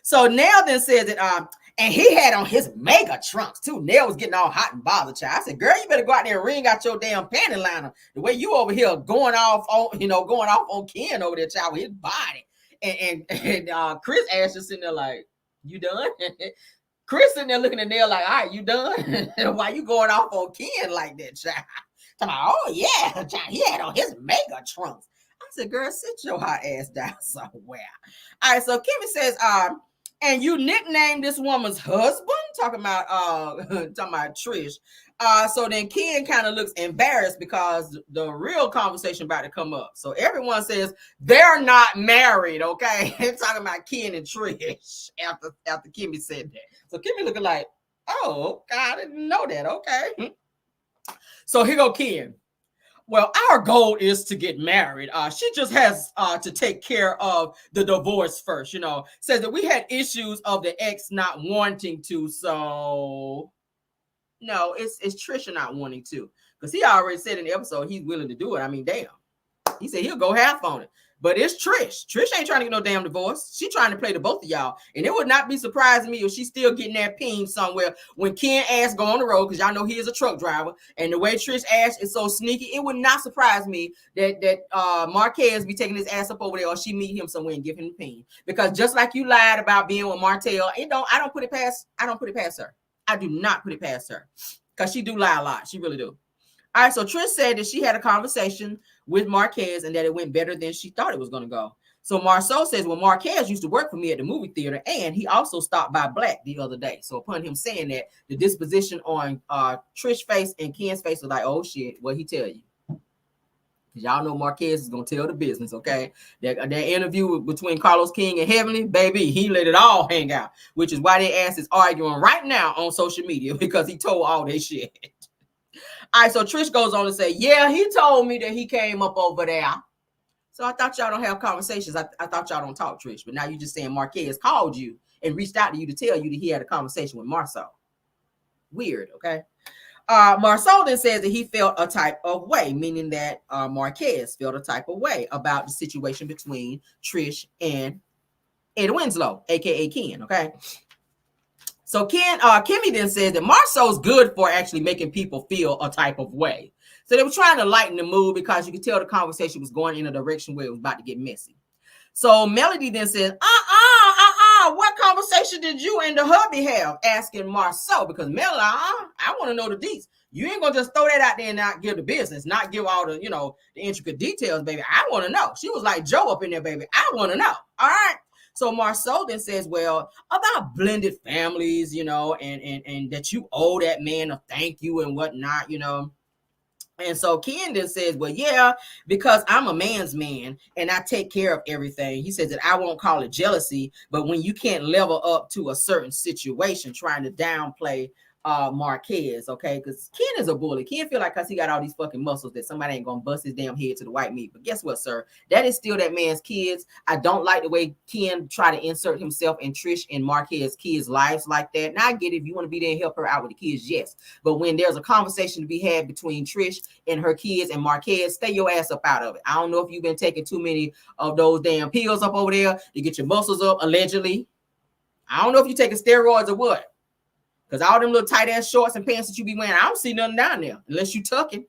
So Nell then says that, and he had on his mega trunks too. Nell was getting all hot and bothered, child. I said, girl, you better go out there and wring out your damn panty liner. The way you over here going off on Ken over there, child, with his body. And Chris asked just sitting there like, you done? Chris sitting there looking at Nell like, all right, you done? Why you going off on Ken like that, child? Talking, oh yeah, child, he had on his mega trunks. I said, girl, sit your hot ass down somewhere. All right, so Kimmy says, and you nicknamed this woman's husband, talking about Trish. So then Ken kind of looks embarrassed because the real conversation about to come up. So everyone says they're not married, okay? Talking about Ken and Trish after Kimmy said that. So Kimmy looking like, oh, God, I didn't know that, okay? So here go Ken. Well, our goal is to get married. She just has to take care of the divorce first, Says that we had issues of the ex not wanting to. So, no, it's Trisha not wanting to. Because he already said in the episode he's willing to do it. I mean, damn. He said he'll go half on it. But it's Trish. Trish ain't trying to get no damn divorce. She trying to play to both of y'all. And it would not be surprising me if she's still getting that ping somewhere when Ken ass go on the road, because y'all know he is a truck driver. And the way Trish ass is so sneaky, it would not surprise me that Marquez be taking his ass up over there, or she meet him somewhere and give him the ping. Because just like you lied about being with Martell, I don't put it past her. I do not put it past her. Because she do lie a lot. She really do. All right, so Trish said that she had a conversation with Marquez and that it went better than she thought it was going to go. So Marceau says, well, Marquez used to work for me at the movie theater, and he also stopped by Black the other day. So upon him saying that, the disposition on Trish's face and Ken's face was like, oh, shit, what he tell you? Because y'all know Marquez is going to tell the business, okay? That interview between Carlos King and Heavenly, baby, he let it all hang out, which is why they ass is arguing right now on social media, because he told all this shit. All right, so Trish goes on to say, yeah, he told me that he came up over there. So I thought y'all don't have conversations. I thought y'all don't talk, Trish. But now you're just saying Marquez called you and reached out to you to tell you that he had a conversation with Marceau. Weird, okay? Marceau then says that he felt a type of way, meaning that Marquez felt a type of way about the situation between Trish and Ed Winslow, a.k.a. Ken, okay? So Kimmy then says that Marceau's good for actually making people feel a type of way. So they were trying to lighten the mood because you could tell the conversation was going in a direction where it was about to get messy. So Melody then says, what conversation did you and the hubby have? Asking Marceau, because Melody, I want to know the deets. You ain't gonna just throw that out there and not give the business, not give all the, the intricate details, baby. I want to know. She was like Joe up in there, baby. I want to know. All right. So Marceau then says, well, about blended families, you know, and that you owe that man a thank you and whatnot, you know. And so Ken then says, well, yeah, because I'm a man's man and I take care of everything. He says that I won't call it jealousy, but when you can't level up to a certain situation, trying to downplay Marquez, okay? Because Ken is a bully. Ken feel like because he got all these fucking muscles that somebody ain't gonna bust his damn head to the white meat. But guess what, sir? That is still that man's kids. I don't like the way Ken try to insert himself in Trish and Marquez kids' lives like that. Now I get it. If you want to be there and help her out with the kids, yes. But when there's a conversation to be had between Trish and her kids and Marquez, stay your ass up out of it. I don't know if you've been taking too many of those damn pills up over there to get your muscles up, allegedly. I don't know if you're taking steroids or what. Because all them little tight ass shorts and pants that you be wearing, I don't see nothing down there unless you tucking.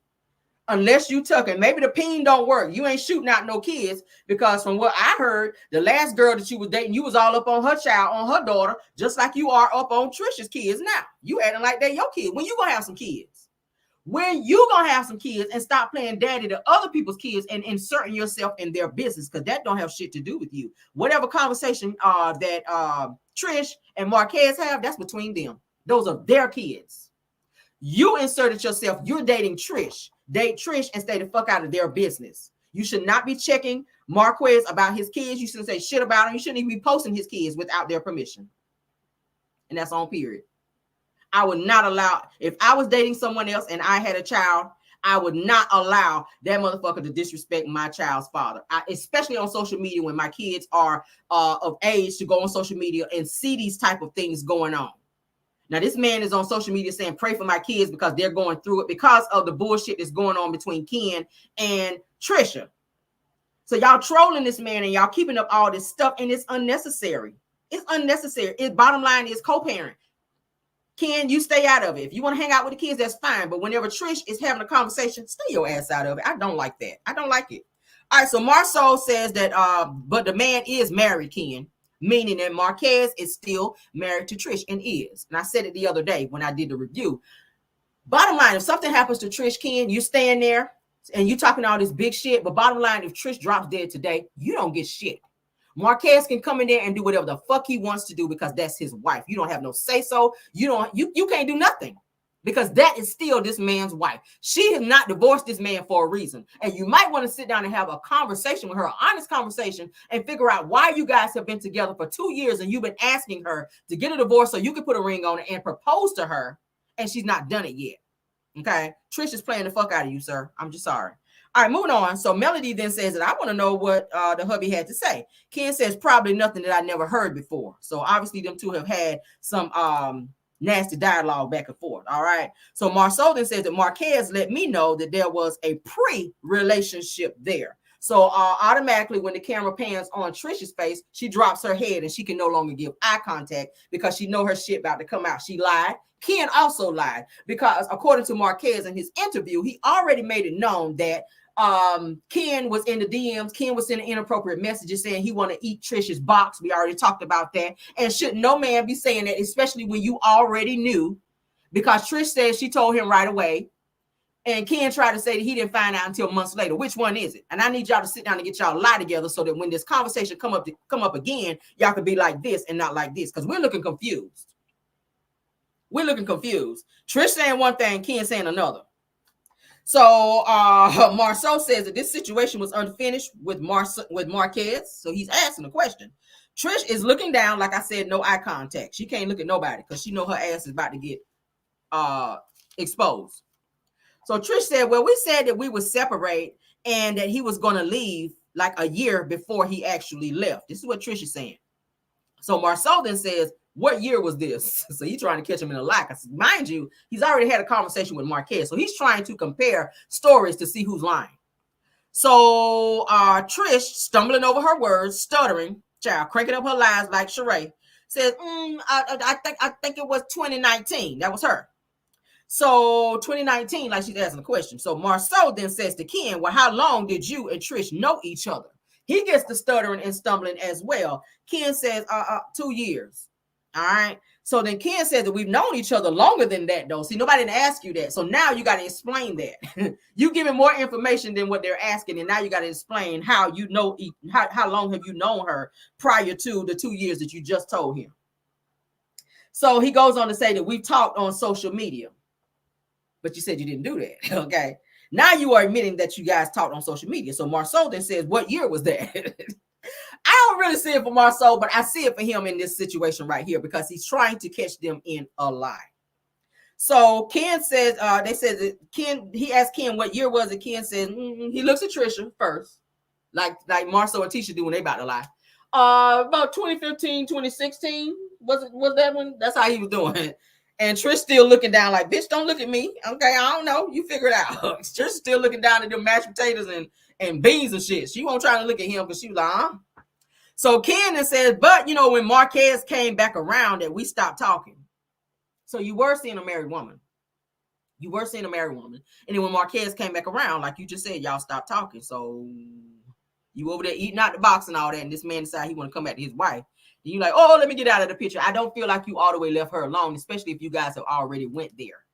Unless you tucking. Maybe the peen don't work. You ain't shooting out no kids, because from what I heard, the last girl that you was dating, you was all up on her child, on her daughter, just like you are up on Trisha's kids now. You acting like they're your kids. When you gonna have some kids? When you gonna have some kids and stop playing daddy to other people's kids and inserting yourself in their business? Because that don't have shit to do with you. Whatever conversation that Trish and Marquez have, that's between them. Those are their kids. You inserted yourself. You're dating Trish. Date Trish and stay the fuck out of their business. You should not be checking Marquez about his kids. You shouldn't say shit about him. You shouldn't even be posting his kids without their permission. And that's on period. I would not allow, if I was dating someone else and I had a child, I would not allow that motherfucker to disrespect my child's father. Especially on social media when my kids are of age to go on social media and see these type of things going on. Now, this man is on social media saying, pray for my kids because they're going through it because of the bullshit that's going on between Ken and Trisha. So y'all trolling this man and y'all keeping up all this stuff, and it's unnecessary. It's unnecessary. Its bottom line is co-parent. Ken, you stay out of it. If you want to hang out with the kids, that's fine. But whenever Trish is having a conversation, stay your ass out of it. I don't like that. I don't like it. All right, so Marceau says that, but the man is married, Ken. Meaning that Marquez is still married to Trish and is. And I said it the other day when I did the review. Bottom line, if something happens to Trish, Ken, you staying there and you talking all this big shit. But bottom line, if Trish drops dead today, you don't get shit. Marquez can come in there and do whatever the fuck he wants to do because that's his wife. You don't have no say so. You can't do nothing. Because that is still this man's wife. She has not divorced this man for a reason. And you might want to sit down and have a conversation with her, an honest conversation, and figure out why you guys have been together for 2 years and you've been asking her to get a divorce so you can put a ring on it and propose to her, and she's not done it yet. Okay? Trish is playing the fuck out of you, sir. I'm just sorry. All right, moving on. So Melody then says that I want to know what the hubby had to say. Ken says probably nothing that I never heard before. So obviously them two have had some nasty dialogue back and forth. All right. So Marceau then says that Marquez let me know that there was a pre-relationship there. So automatically when the camera pans on Trisha's face, she drops her head and she can no longer give eye contact because she know her shit about to come out. She lied. Ken also lied because according to Marquez in his interview, he already made it known that Ken was in the DMs. Ken was sending inappropriate messages saying he want to eat Trisha's box. We already talked about that. And should no man be saying that, especially when you already knew, because Trish said she told him right away. And Ken tried to say that he didn't find out until months later. Which one is it? And I need y'all to sit down and get y'all lie together so that when this conversation come up again, y'all can be like this and not like this. Because we're looking confused. We're looking confused. Trish saying one thing, Ken saying another. So Marceau says that this situation was unfinished with Marquez. So he's asking a question. Trish is looking down, like I said, no eye contact. She can't look at nobody because she know her ass is about to get exposed. So Trish said, well, we said that we would separate and that he was going to leave like a year before he actually left. This is what Trish is saying. So Marceau then says, what year was this? So he's trying to catch him in a lie. Mind you, he's already had a conversation with Marquez. So he's trying to compare stories to see who's lying. So Trish, stumbling over her words, stuttering, child, cranking up her lies like Sheree, says, I think it was 2019. That was her. So 2019, like she's asking a question. So Marceau then says to Ken, well, how long did you and Trish know each other? He gets the stuttering and stumbling as well. Ken says 2 years. All right. So then Ken says that we've known each other longer than that, though. See, nobody didn't ask you that. So now you got to explain that. You giving more information than what they're asking. And now you got to explain how you know, how long have you known her prior to the 2 years that you just told him. So he goes on to say that we've talked on social media. But you said you didn't do that. Okay. Now you are admitting that you guys talked on social media. So Marceau then says, what year was that? I don't really see it for Marceau, but I see it for him in this situation right here because he's trying to catch them in a lie. So Ken says, they said that Ken, he asked Ken what year was it. Ken says, he looks at Trisha first, like Marceau and Tisha do when they about to lie. About 2015, 2016, was that one? That's how he was doing it. And Trish still looking down like, bitch, don't look at me. Okay, I don't know. You figure it out. Trish still looking down at them mashed potatoes and beans and shit. She won't try to look at him because she was like, huh? So Ken says, but you know, when Marquez came back around that we stopped talking. So you were seeing a married woman. You were seeing a married woman. And then when Marquez came back around, like you just said, y'all stopped talking. So you over there eating out the box and all that. And this man decided he want to come back to his wife. And you're like, oh, let me get out of the picture. I don't feel like you all the way left her alone, especially if you guys have already went there.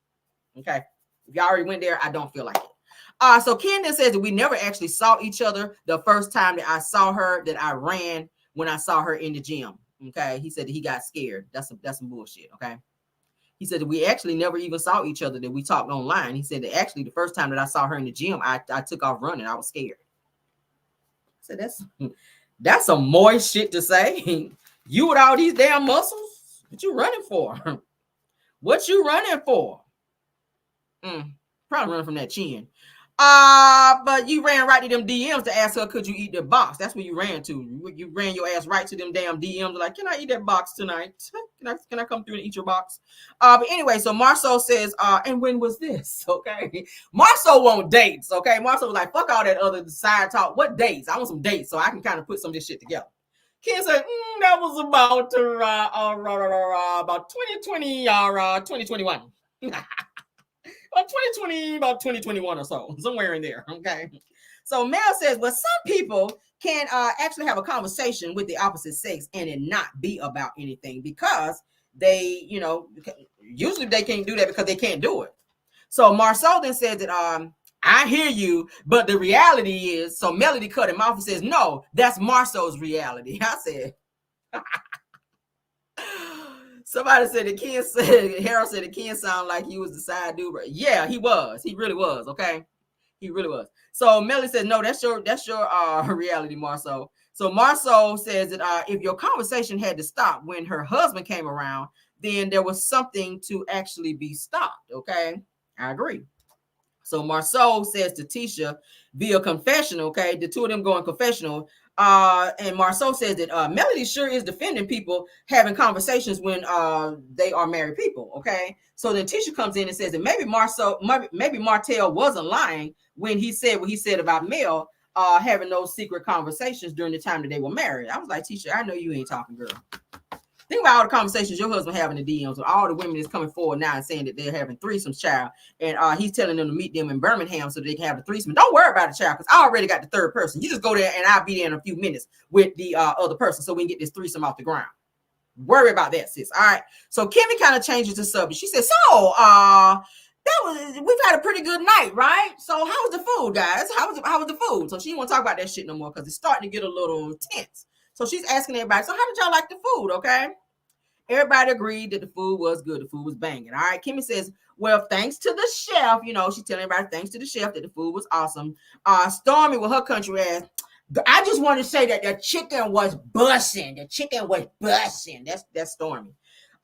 Okay. If you already went there, I don't feel like it. So Ken says that we never actually saw each other. The first time that I saw her, that I ran when I saw her in the gym. Okay. He said that he got scared. That's some bullshit. Okay. He said that we actually never even saw each other, that we talked online. He said that actually the first time that I saw her in the gym, I took off running. I was scared. I said, that's some moist shit to say. You with all these damn muscles? What you running for? What you running for? Probably running from that chin. But you ran right to them DMs to ask her, could you eat the box? That's where you ran to. You ran your ass right to them damn DMs. Like, can I eat that box tonight? Can I come through and eat your box? But anyway, so Marceau says, and when was this? Okay. Marceau want dates. Okay. Marceau was like, fuck all that other side talk. What dates? I want some dates so I can kind of put some of this shit together. Ken said, that was about 2020, 2021. About 2020, about 2021 or so, somewhere in there. Okay. So Mel says, well, some people can actually have a conversation with the opposite sex and it not be about anything because they, you know, usually they can't do that because they can't do it. So Marceau then says that, I hear you, but the reality is, so Melody cut him off and says, no, that's Marceau's reality. I said, somebody said that Ken said, Harold said that Ken sounded like he was the side dude. Yeah, he was. He really was. Okay. He really was. So Melody said, no, that's your reality, Marceau. So Marceau says that if your conversation had to stop when her husband came around, then there was something to actually be stopped. Okay. I agree. So Marceau says to Tisha via confessional, okay, the two of them going confessional. And Marceau says that Melody sure is defending people having conversations when they are married people, okay? So then Tisha comes in and says that maybe Martell wasn't lying when he said what he said about Mel having those secret conversations during the time that they were married. I was like, Tisha, I know you ain't talking, girl. Think about all the conversations your husband having in the DMs with all the women that's coming forward now and saying that they're having threesomes, child. And he's telling them to meet them in Birmingham so that they can have a threesome. Don't worry about it, child, because I already got the third person. You just go there and I'll be there in a few minutes with the other person so we can get this threesome off the ground. Worry about that, sis. All right. So Kimmy kind of changes the subject. She says, so we've had a pretty good night, right? So how was the food, guys? How was the food? So she didn't want to talk about that shit no more because it's starting to get a little tense. So she's asking everybody, so how did y'all like the food, okay? Everybody agreed that the food was good. The food was banging. All right. Kimmy says, well, thanks to the chef, you know, she's telling everybody thanks to the chef that the food was awesome. Stormy with her country ass, I just want to say that the chicken was busting. The chicken was busting. That's Stormy.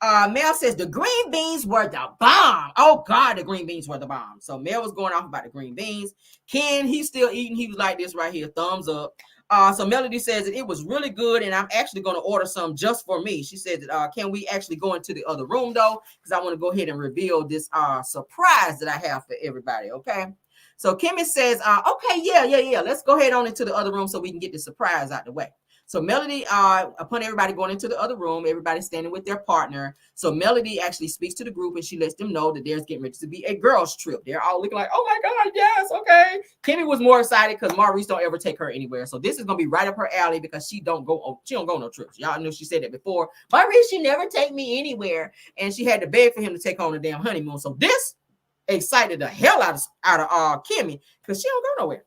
Mel says the green beans were the bomb. Oh God, the green beans were the bomb. So Mel was going off about the green beans. Ken, he's still eating. He was like this right here, thumbs up. So Melody says that it was really good, and I'm actually going to order some just for me. She said that can we actually go into the other room though? Because I want to go ahead and reveal this surprise that I have for everybody. Okay. So Kimmy says, okay, yeah. Let's go ahead on into the other room so we can get the surprise out the way. So Melody, upon everybody going into the other room, everybody standing with their partner. So Melody actually speaks to the group and she lets them know that there's getting ready to be a girls trip. They're all looking like, oh my God, yes, okay. Kimmy was more excited because Maurice don't ever take her anywhere. So this is gonna be right up her alley because she don't go no trips. Y'all knew she said that before. Maurice, she never take me anywhere, and she had to beg for him to take her on a damn honeymoon. So this excited the hell out of Kimmy because she don't go nowhere.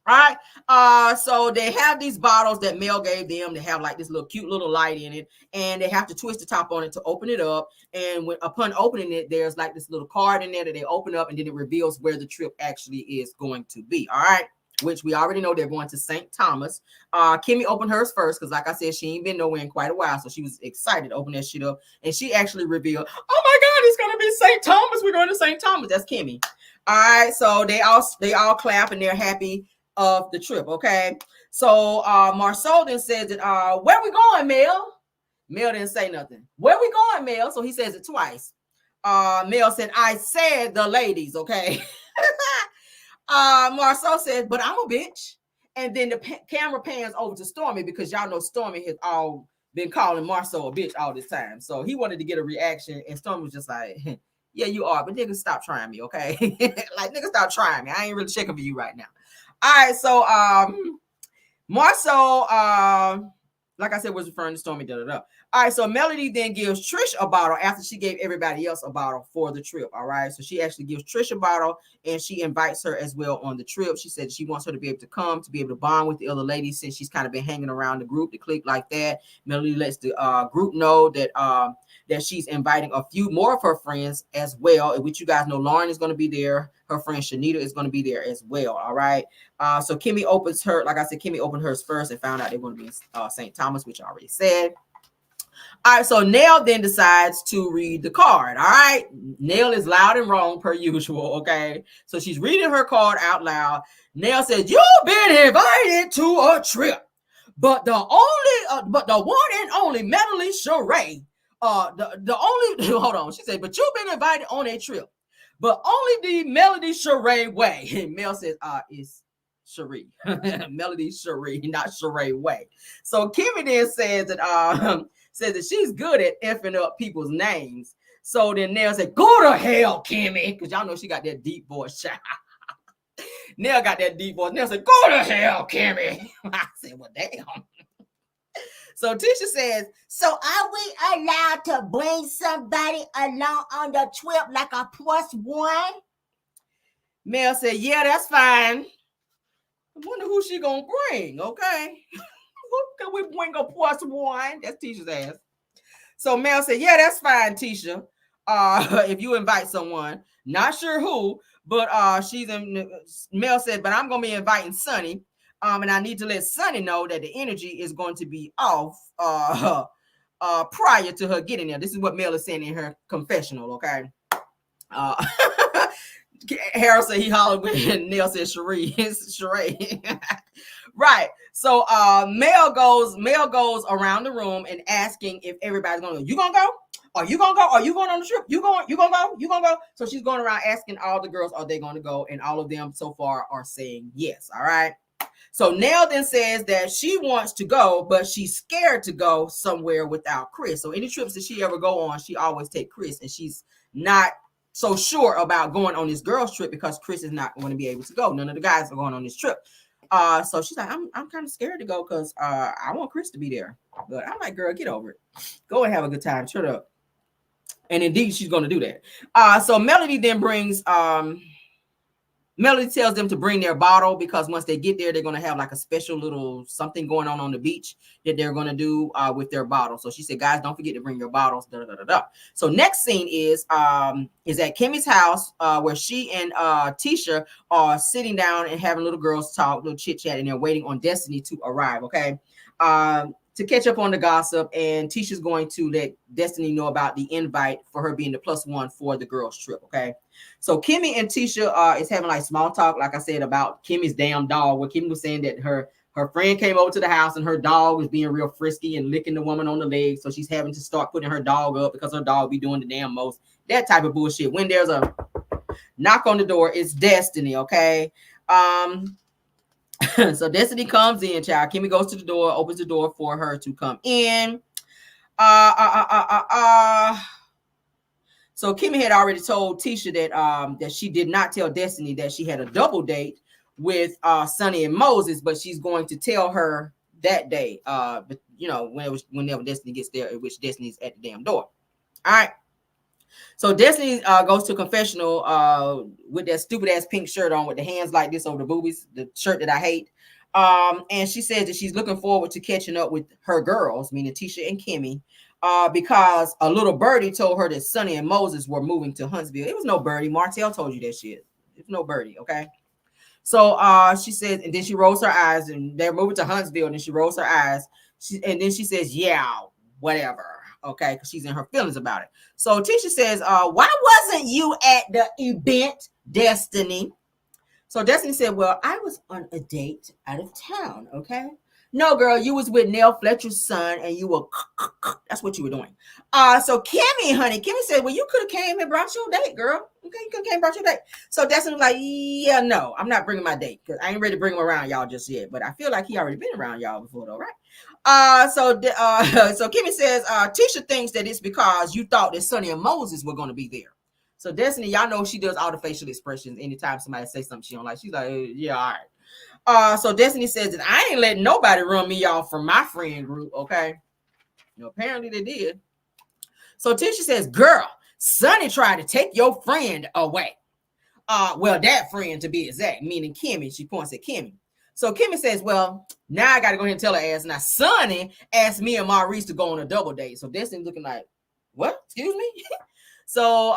All right. So they have these bottles that Mel gave them. They have like this little cute little light in it, and they have to twist the top on it to open it up. And upon opening it, there's like this little card in there that they open up, and then it reveals where the trip actually is going to be. All right. Which we already know they're going to St. Thomas. Kimmy opened hers first because, like I said, she ain't been nowhere in quite a while, so she was excited to open that shit up, and she actually revealed, "Oh my God, it's gonna be St. Thomas. We're going to St. Thomas." That's Kimmy. All right. So they all clap and they're happy of the trip. Okay. So Marceau then says that where we going, Mel? Mel didn't say nothing. Where we going, Mel? So he says it twice. Mel said, I said the ladies. Okay. Marceau says, but I'm a bitch. And then the camera pans over to Stormy because y'all know Stormy has all been calling Marceau a bitch all this time. So he wanted to get a reaction, and Stormy was just like, yeah, you are, but nigga, stop trying me, okay? Like, nigga, stop trying me. I ain't really checking for you right now. All right, so Marceau, like I said, was referring to Stormy. All right, so Melody then gives Trish a bottle after she gave everybody else a bottle for the trip. All right, so she actually gives Trish a bottle and she invites her as well on the trip. She said she wants her to be able to come, to be able to bond with the other ladies since she's kind of been hanging around the group, the clique like that. Melody lets the group know that that she's inviting a few more of her friends as well, which you guys know Lauren is going to be there. Her friend Shanita is going to be there as well. All right. So Kimmy opens her, like I said, Kimmy opened hers first and found out they're going to be in St. Thomas, which I already said. All right, so Nell then decides to read the card. All right, Nell is loud and wrong per usual. Okay, so she's reading her card out loud. Nell says, "You've been invited to a trip, but the one and only Melody Sheree, the only hold on." She said, "But you've been invited on a trip, but only the Melody Sheree way." And Mel says, "It's Sheree, Melody Sheree, not Sheree way." So Kimmy then says that says that she's good at effing up people's names. So then Nell said, "Go to hell, Kimmy," because y'all know she got that deep voice. Nell got that deep voice. Nell said, "Go to hell, Kimmy." I said, "Well, damn." So Tisha says, "So are we allowed to bring somebody along on the trip like a plus one?" Mel said, "Yeah, that's fine. I wonder who she gonna bring, okay? Who can we bring a plus one?" That's Tisha's ass. So Mel said, "Yeah, that's fine, Tisha. If you invite someone, not sure who, but Mel said, but I'm gonna be inviting Sunny. And I need to let Sunny know that the energy is going to be off prior to her getting there." This is what Mel is saying in her confessional, okay? Harold said he hollered when Nell said Sheree. It's Sheree. Right. So Mel goes around the room and asking if everybody's gonna go. You gonna go? Are you gonna go? Are you going on the trip? You gonna go? You gonna go? So she's going around asking all the girls, are they gonna go? And all of them so far are saying yes. All right. So Nell then says that she wants to go, but she's scared to go somewhere without Chris. So any trips that she ever go on, she always take Chris, and she's not so sure about going on this girls trip because Chris is not going to be able to go. None of the guys are going on this trip. So she's like, I'm kind of scared to go because I want Chris to be there. But I'm like, girl, get over it. Go and have a good time. Shut up. And indeed, she's going to do that. So Melody then brings Melody tells them to bring their bottle because once they get there, they're going to have like a special little something going on the beach that they're going to do with their bottle. So she said, guys, don't forget to bring your bottles. Da, da, da, da. So next scene is at Kimmy's house where she and Tisha are sitting down and having little girls talk, little chit chat, and they're waiting on Destiny to arrive. Okay. To catch up on the gossip, and Tisha's going to let Destiny know about the invite for her being the +1 for the girls trip. Okay. So Kimmy and Tisha is having like small talk, like I said, about Kimmy's damn dog, where Kimmy was saying that her friend came over to the house and her dog was being real frisky and licking the woman on the leg. So she's having to start putting her dog up because her dog be doing the damn most. That type of bullshit. When there's a knock on the door, it's Destiny. Okay. So Destiny comes in, child. Kimmy goes to the door, opens the door for her to come in. So Kimmy had already told Tisha that she did not tell Destiny that she had a double date with Sunny and Moses, but she's going to tell her that day. But whenever Destiny gets there, which Destiny's at the damn door. All right. So Destiny goes to confessional with that stupid ass pink shirt on with the hands like this over the boobies, the shirt that I hate. And she says that she's looking forward to catching up with her girls, meaning Tisha and Kimmy, because a little birdie told her that Sunny and Moses were moving to Huntsville. It was no birdie. Martell told you that shit. It's no birdie, okay? So she says, and then she rolls her eyes, and they're moving to Huntsville, and then she rolls her eyes. And then she says, yeah, whatever. Okay, because she's in her feelings about it. So Tisha says, why wasn't you at the event, Destiny? So Destiny said, well, I was on a date out of town, okay? No, girl, you was with Nell Fletcher's son, and you were, that's what you were doing. So Kimmy, honey, Kimmy said, well, you could have came and brought your date, girl. Okay, you could have came and brought your date. So Destiny was like, yeah, no, I'm not bringing my date, because I ain't ready to bring him around y'all just yet, but I feel like he already been around y'all before, though, right? So Kimmy says, Tisha thinks that it's because you thought that Sunny and Moses were going to be there. So Destiny, y'all know she does all the facial expressions anytime somebody says something she don't like. She's like, yeah, all right. So Destiny says that I ain't letting nobody run me off from my friend group, okay? Apparently they did. So Tisha says, girl, Sunny tried to take your friend away. Well, that friend to be exact, meaning Kimmy. She points at Kimmy. So Kimmy says, well, now I got to go ahead and tell her ass. Now, Sunny asked me and Maurice to go on a double date. So Destiny's looking like, what? Excuse me? So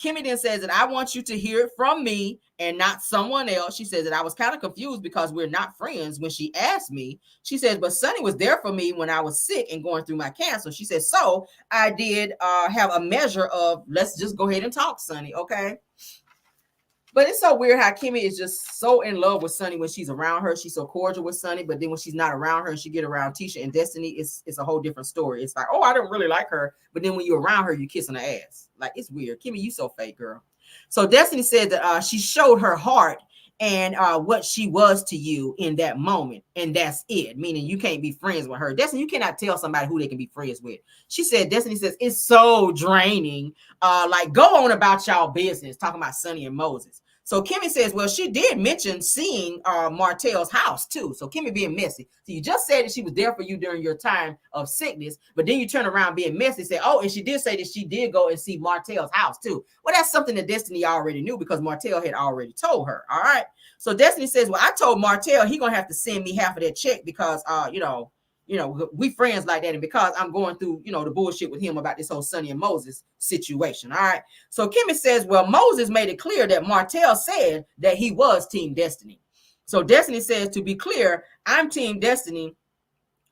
Kimmy then says that I want you to hear it from me and not someone else. She says that I was kind of confused because we're not friends when she asked me. She says, but Sunny was there for me when I was sick and going through my cancer. She says, so I did have a measure of, let's just go ahead and talk, Sunny, okay? But it's so weird how Kimmy is just so in love with Sunny when she's around her. She's so cordial with Sunny, but then when she's not around her and she get around Tisha and Destiny, it's a whole different story. It's like, oh, I don't really like her. But then when you're around her, you kissing her ass. Like, it's weird. Kimmy, you so fake, girl. So Destiny said that she showed her heart and what she was to you in that moment. And that's it. Meaning you can't be friends with her. Destiny, you cannot tell somebody who they can be friends with. She said, Destiny says, it's so draining. Like, go on about y'all business, talking about Sunny and Moses. So Kimmy says, well, she did mention seeing Martell's house too. So Kimmy being messy. So you just said that she was there for you during your time of sickness, but then you turn around being messy and say, oh, and she did say that she did go and see Martell's house too. Well, that's something that Destiny already knew because Martell had already told her. All right. So Destiny says, well, I told Martell he gonna have to send me half of that check because we friends like that. And because I'm going through, the bullshit with him about this whole Sunny and Moses situation. All right. So Kimmy says, well, Moses made it clear that Martell said that he was Team Destiny. So Destiny says, to be clear, I'm Team Destiny.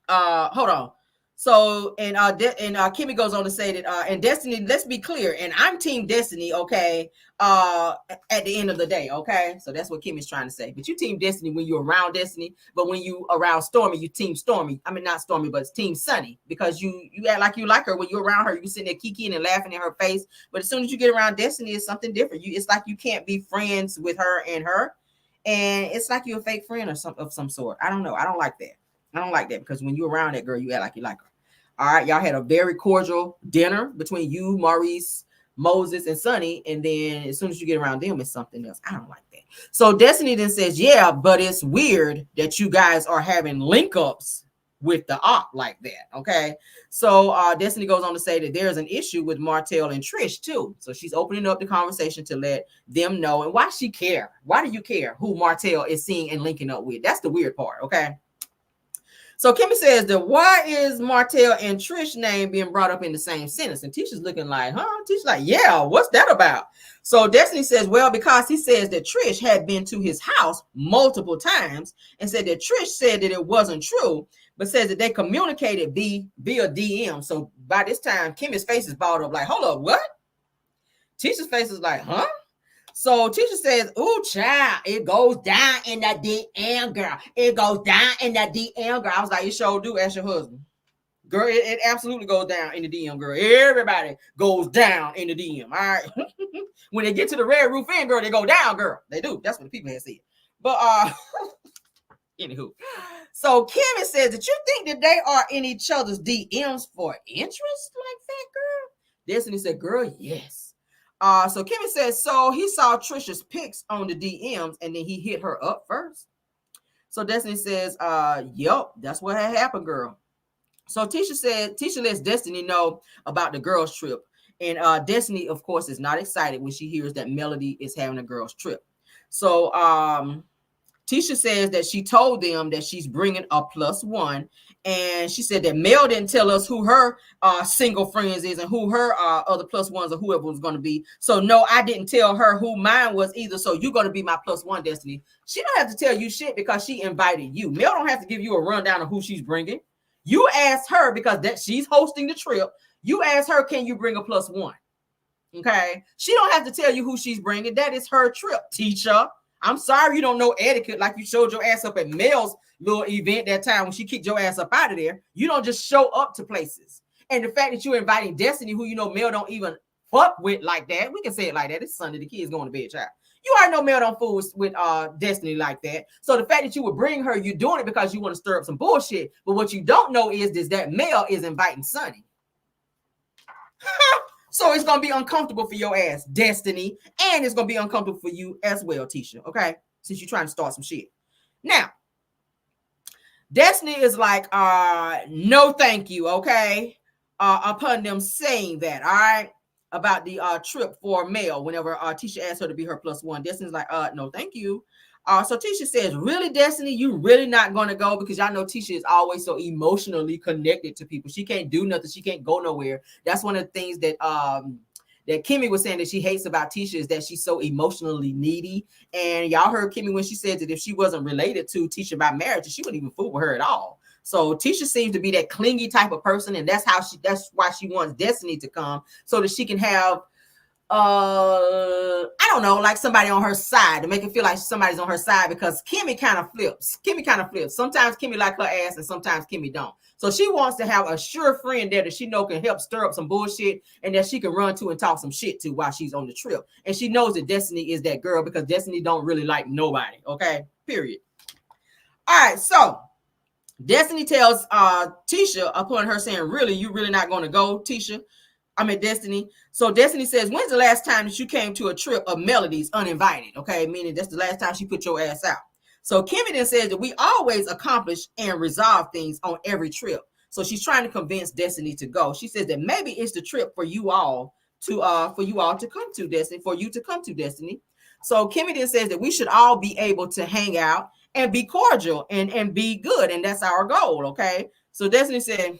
Hold on. So, and Kimmy goes on to say that, and Destiny, let's be clear, and I'm Team Destiny, okay, at the end of the day, okay? So that's what Kimmy's trying to say. But you Team Destiny when you're around Destiny, but when you around Stormy, you Team Stormy. I mean, not Stormy, but it's Team Sunny, because you act like you like her. When you're around her, you sitting there kikiing and laughing in her face, but as soon as you get around Destiny, it's something different. It's like you can't be friends with her, and it's like you're a fake friend of some sort. I don't know. I don't like that. I don't like that because when you're around that girl, you act like you like her. All right, y'all had a very cordial dinner between you, Maurice, Moses, and Sunny, and then as soon as you get around them, it's something else. I don't like that. So Destiny then says, yeah, but it's weird that you guys are having link-ups with the op like that, okay? So Destiny goes on to say that there's an issue with Martell and Trish, too. So she's opening up the conversation to let them know. And why she care? Why do you care who Martell is seeing and linking up with? That's the weird part, okay? So Kimmy says that why is Martell and Trish name being brought up in the same sentence? And Tisha's looking like, huh? Tisha's like, yeah, what's that about? So Destiny says, well, because he says that Trish had been to his house multiple times and said that Trish said that it wasn't true, but says that they communicated via DM. So by this time, Kimmy's face is balled up like, hold up, what? Tisha's face is like, huh? So Trisha says, ooh, child, it goes down in that DM, girl. It goes down in that DM, girl. I was like, you sure do, ask your husband. Girl, it absolutely goes down in the DM, girl. Everybody goes down in the DM, all right? When they get to the Red Roof Inn, girl, they go down, girl. They do. That's what the people have said. But Anywho, so Kimmy says that you think that they are in each other's DMs for interest like that, girl? Destiny said, girl, yes. So Kimmy says, so he saw Trisha's pics on the DMs and then he hit her up first. So Destiny says, yep, that's what had happened, girl. So Tisha lets Destiny know about the girls' trip. And Destiny, of course, is not excited when she hears that Melody is having a girls' trip. So Tisha says that she told them that she's bringing a +1. And she said that Mel didn't tell us who her single friends is and who her other +1s or whoever was going to be. So, no, I didn't tell her who mine was either. So you're going to be my +1, Destiny. She don't have to tell you shit because she invited you. Mel don't have to give you a rundown of who she's bringing. You asked her because that she's hosting the trip. You asked her, can you bring a +1? Okay. She don't have to tell you who she's bringing. That is her trip, teacher. I'm sorry you don't know etiquette like you showed your ass up at Mel's little event that time when she kicked your ass up out of there. You don't just show up to places. And the fact that you're inviting Destiny, who you know Mel don't even fuck with like that. We can say it like that. It's Sunday. The kids going to bed, child. You already know Mel don't fool with Destiny like that. So the fact that you would bring her, you're doing it because you want to stir up some bullshit. But what you don't know is that Mel is inviting Sunny. So it's going to be uncomfortable for your ass, Destiny. And it's going to be uncomfortable for you as well, Tisha. Okay? Since you're trying to start some shit. Now, Destiny is like, no thank you, okay? Upon them saying that, all right? About the trip for Mel whenever Tisha asked her to be her +1. Destiny's like, no thank you. So Tisha says, really, Destiny, you really not going to go? Because y'all know Tisha is always so emotionally connected to people. She can't do nothing. She can't go nowhere. That's one of the things that that Kimmy was saying that she hates about Tisha is that she's so emotionally needy. And y'all heard Kimmy when she said that if she wasn't related to Tisha by marriage, she wouldn't even fool with her at all. So Tisha seems to be that clingy type of person, and that's why she wants Destiny to come so that she can have I don't know, like somebody on her side to make it feel like somebody's on her side, because Kimmy kind of flips. Sometimes Kimmy like her ass and sometimes Kimmy don't. So she wants to have a sure friend there that she know can help stir up some bullshit and that she can run to and talk some shit to while she's on the trip. And she knows that Destiny is that girl because Destiny don't really like nobody. Okay, period. All right, so Destiny tells Tisha upon her saying, really, you really not going to go, Tisha? I mean, Destiny. So Destiny says, when's the last time that you came to a trip of Melody's uninvited? Okay, meaning that's the last time she put your ass out. So Kimmy then says that we always accomplish and resolve things on every trip. So she's trying to convince Destiny to go. She says that maybe it's the trip for you all to come to, Destiny, for you to come to, Destiny. So Kimmy then says that we should all be able to hang out and be cordial and be good. And that's our goal. Okay. So Destiny said,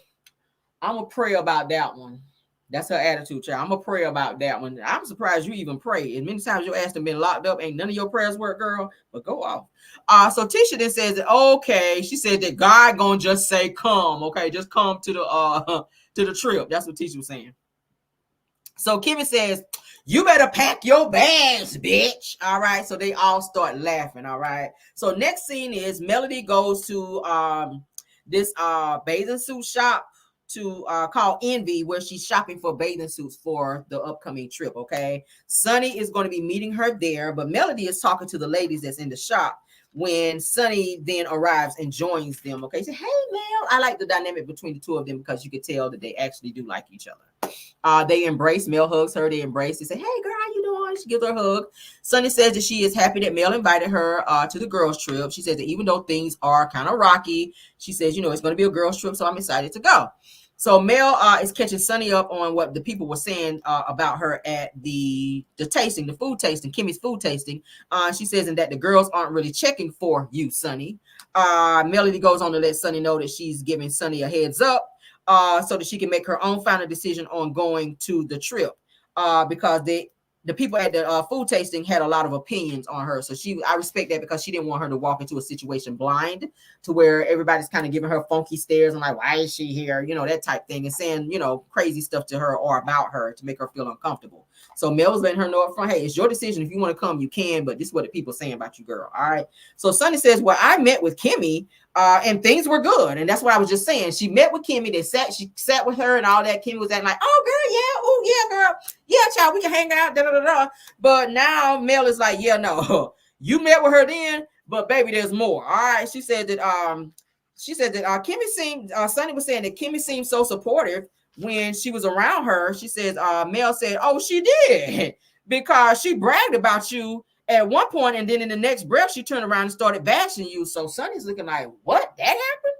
I'm going to pray about that one. That's her attitude, child. I'm going to pray about that one. I'm surprised you even pray. As many times your ass have been locked up, ain't none of your prayers work, girl, but go off. So Tisha then says that, okay, she said that God going to just say, come, okay, just come to the trip. That's what Tisha was saying. So Kimmy says, you better pack your bags, bitch. All right. So they all start laughing. All right. So next scene is Melody goes to this bathing suit shop to call Envy, where she's shopping for bathing suits for the upcoming trip. Okay. Sunny is going to be meeting her there, but Melody is talking to the ladies that's in the shop when Sunny then arrives and joins them. Okay. She said, hey, Mel. I like the dynamic between the two of them because you could tell that they actually do like each other. They embrace. Mel hugs her. They embrace. They say, hey, girl, how you doing? She gives her a hug. Sunny says that she is happy that Mel invited her to the girls' trip. She says that even though things are kind of rocky, she says, it's going to be a girls' trip, so I'm excited to go. So Mel is catching Sunny up on what the people were saying about her at the tasting, the food tasting, Kimmy's food tasting. She says that the girls aren't really checking for you, Sunny. Melody goes on to let Sunny know that she's giving Sunny a heads up so that she can make her own final decision on going to the trip because the people at the food tasting had a lot of opinions on her. So I respect that because she didn't want her to walk into a situation blind to where everybody's kind of giving her funky stares and like, why is she here? That type thing, and saying, crazy stuff to her or about her to make her feel uncomfortable. So Mel was letting her know up front, hey, it's your decision. If you want to come, you can, but this is what the people saying about you, girl. All right. So Sunny says, well, I met with Kimmy and things were good. And that's what I was just saying. She met with Kimmy. She sat with her and all that. Kimmy was acting like, oh, girl, yeah. Oh, yeah, girl. Yeah, child, we can hang out. Da, da, da, da. But now Mel is like, yeah, no. You met with her then, But baby, there's more. All right. She said that Kimmy seemed Sunny was saying that Kimmy seemed so supportive when she was around her. She says Mel said, "Oh, she did," because she bragged about you at one point, and then in the next breath, she turned around and started bashing you. So Sunny's looking like, "What? That happened?"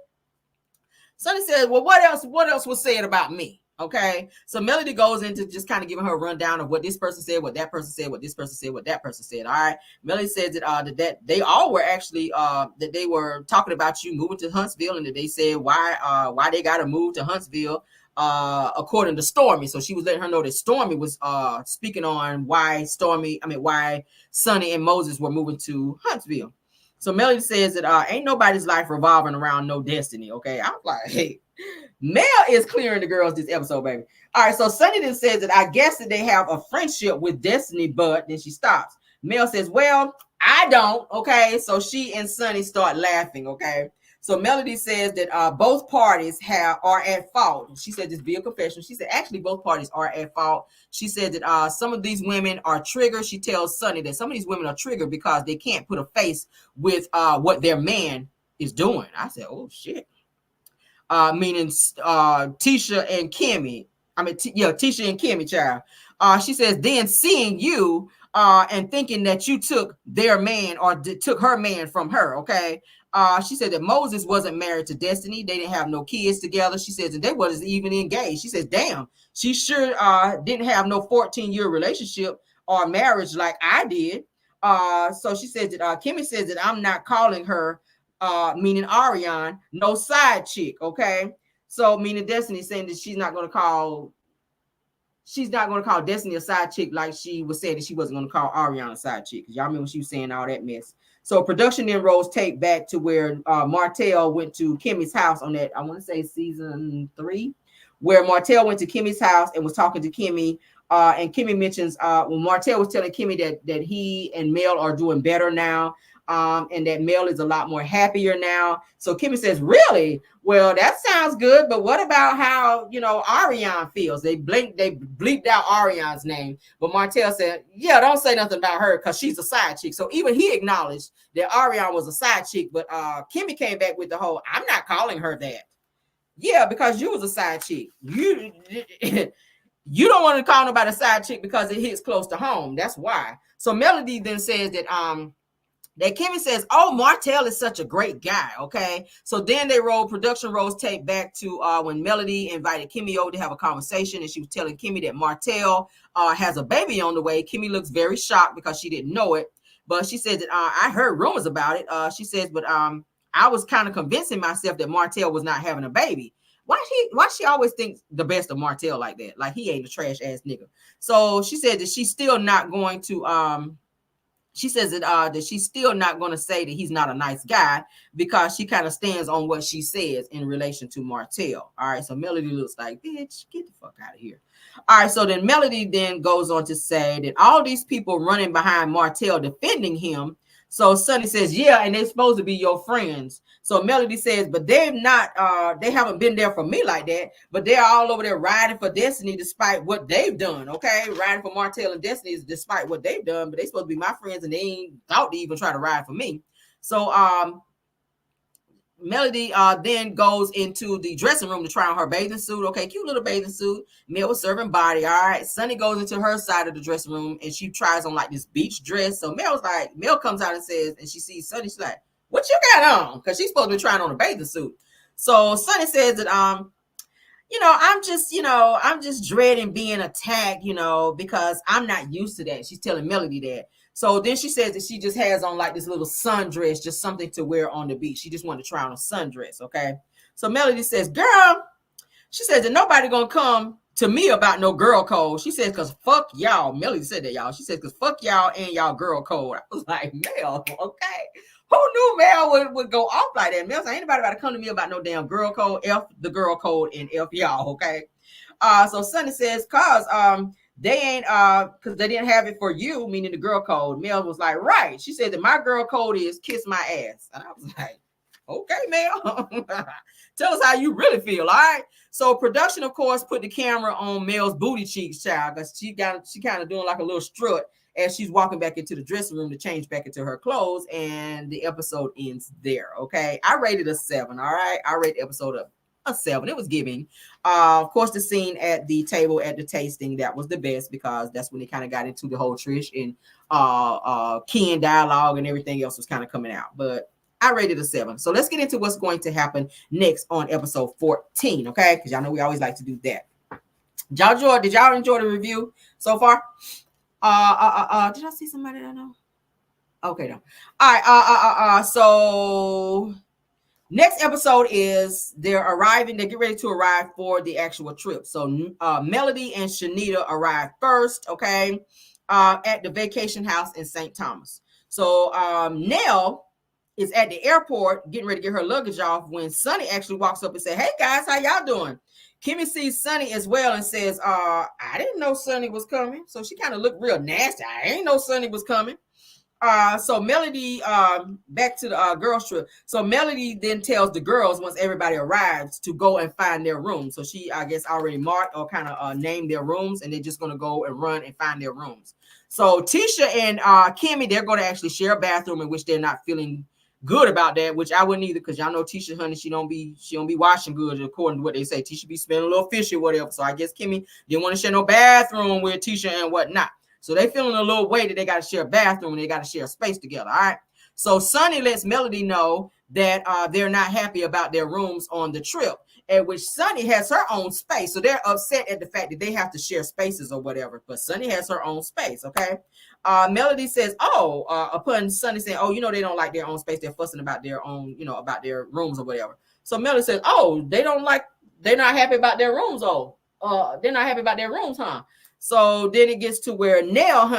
Sunny says, "Well, what else? What else was said about me?" Okay, so Melody goes into just kind of giving her a rundown of what this person said, what that person said, what this person said, what that person said. All right, Melody says that they all were actually that they were talking about you moving to Huntsville, and that they said why they got to move to Huntsville according to Stormy. So she was letting her know that Stormy was speaking on why Sunny and Moses were moving to Huntsville. So Melody says that ain't nobody's life revolving around no destiny. Okay, I was like, hey. Mel is clearing the girls this episode, baby. All right, so Sunny then says that I guess that they have a friendship with Destiny, but then she stops. Mel says, well, I don't. Okay, so she and Sunny start laughing. Okay, so Melody says that both parties are at fault. She said this be a confession. She said actually both parties are at fault. She said that some of these women are triggered. She tells Sunny that some of these women are triggered because they can't put a face with what their man is doing. I said, oh shit. Meaning Tisha and Kimmy. Tisha and Kimmy, child. She says, then seeing you and thinking that you took their man or took her man from her, okay? She said that Moses wasn't married to Destiny. They didn't have no kids together. She says, and they wasn't even engaged. She says, damn, she sure didn't have no 14-year relationship or marriage like I did. So she says that Kimmy says that I'm not calling her meaning Ariane, no side chick, okay? So meaning Destiny saying that she's not gonna call Destiny a side chick like she was saying that she wasn't gonna call Ariane a side chick. Y'all remember she was saying all that mess. So production then rolls tape back to where Martell went to Kimmy's house on that, I want to say season 3, where Martell went to Kimmy's house and was talking to Kimmy. And Kimmy mentions when Martell was telling Kimmy that he and Mel are doing better now. And that Mel is a lot more happier now. So Kimmy says, really? Well, that sounds good, but what about how, Ariane feels? They bleeped out Ariane's name, but Martell said, yeah, don't say nothing about her because she's a side chick. So even he acknowledged that Ariane was a side chick, but Kimmy came back with the whole, I'm not calling her that. Yeah, because you was a side chick. You don't want to call nobody a side chick because it hits close to home. That's why. So Melody then says that Kimmy says, oh, Martell is such a great guy, okay? So then production rolls tape back to when Melody invited Kimmy over to have a conversation, and she was telling Kimmy that Martell has a baby on the way. Kimmy looks very shocked because she didn't know it, but she said that I heard rumors about it. She says, but I was kind of convincing myself that Martell was not having a baby. Why she always thinks the best of Martell like that? Like he ain't a trash ass nigga. So she said that she's still not going to she says that she's still not going to say that he's not a nice guy because she kind of stands on what she says in relation to Martell. All right, so Melody looks like, bitch, get the fuck out of here. All right, so then Melody then goes on to say that all these people running behind Martell defending him. So Sunny says, yeah, and they're supposed to be your friends. So Melody says, but they've not, they haven't been there for me like that, but they're all over there riding for Destiny despite what they've done, okay? Riding for Martell and Destiny is despite what they've done, but they're supposed to be my friends and they ain't thought to even try to ride for me. So Melody then goes into the dressing room to try on her bathing suit. Okay, cute little bathing suit. Mel was serving body. All right. Sunny goes into her side of the dressing room and she tries on like this beach dress. So Mel comes out and says, and she sees Sunny, she's like, what you got on? Because she's supposed to be trying on a bathing suit. So Sunny says that I'm just dreading being attacked, because I'm not used to that. She's telling Melody that. So then she says that she just has on like this little sundress, just something to wear on the beach. She just wanted to try on a sundress, okay? So Melody says, girl, she says that nobody gonna come to me about no girl code. She says, because fuck y'all. Melody said that, y'all. She says, because fuck y'all and y'all girl code. I was like, Mel, okay. Who knew Mel would go off like that? Mel said, ain't nobody about to come to me about no damn girl code. F the girl code and F y'all, okay? So Sunny says, cause they ain't because they didn't have it for you, meaning the girl code. Mel was like, right. She said that my girl code is kiss my ass. And I was like, okay, Mel. Tell us how you really feel, all right? So production, of course, put the camera on Mel's booty cheeks, child, because she kind of doing like a little strut. as she's walking back into the dressing room to change back into her clothes, and the episode ends there. Okay, I rated a 7. All right, I rated the episode a 7. It was giving. Of course, the scene at the table at the tasting, that was the best, because that's when they kind of got into the whole Trish and Ken dialogue, and everything else was kind of coming out. But I rated a 7. So let's get into what's going to happen next on episode 14. Okay, because y'all know we always like to do that. Did y'all enjoy the review so far? Did I see somebody that I know? Okay, no. All right. So next episode is they're arriving. They get ready to arrive for the actual trip. So Melody and Shanita arrive first. Okay, at the vacation house in St. Thomas. So Nell is at the airport getting ready to get her luggage off when Sunny actually walks up and says, "Hey guys, how y'all doing?" Kimmy sees Sunny as well and says, I didn't know Sunny was coming. So she kind of looked real nasty. I didn't know Sunny was coming. So Melody, back to the girls trip. So Melody then tells the girls, once everybody arrives, to go and find their room. So she, I guess, already marked or kind of named their rooms, and they're just going to go and run and find their rooms. So Tisha and Kimmy, they're going to actually share a bathroom, in which they're not feeling good about that, which I wouldn't either, because y'all know Tisha, honey, she don't be washing good, according to what they say. Tisha be smelling a little fishy or whatever. So I guess Kimmy didn't want to share no bathroom with Tisha and whatnot. So they feeling a little way that they got to share a bathroom and they got to share space together. All right. So Sunny lets Melody know that they're not happy about their rooms on the trip, at which Sunny has her own space. So they're upset at the fact that they have to share spaces or whatever. But Sunny has her own space. Okay. Melody says, upon Sunny saying, they don't like their own space. They're fussing about their own, about their rooms or whatever. So Melody says, they're not happy about their rooms. They're not happy about their rooms, huh? So then it gets to where Nell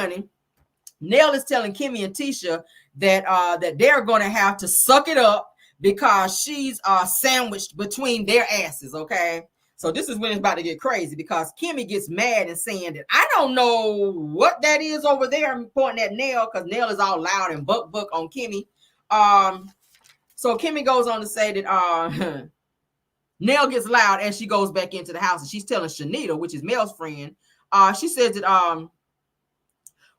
is telling Kimmy and Tisha that they're going to have to suck it up because she's sandwiched between their asses. Okay. So this is when it's about to get crazy, because Kimmy gets mad and saying that I don't know what that is over there, pointing at Nell, because Nell is all loud and buck on Kimmy. So Kimmy goes on to say that Nell gets loud as she goes back into the house, and she's telling Shanita, which is Mel's friend, she says that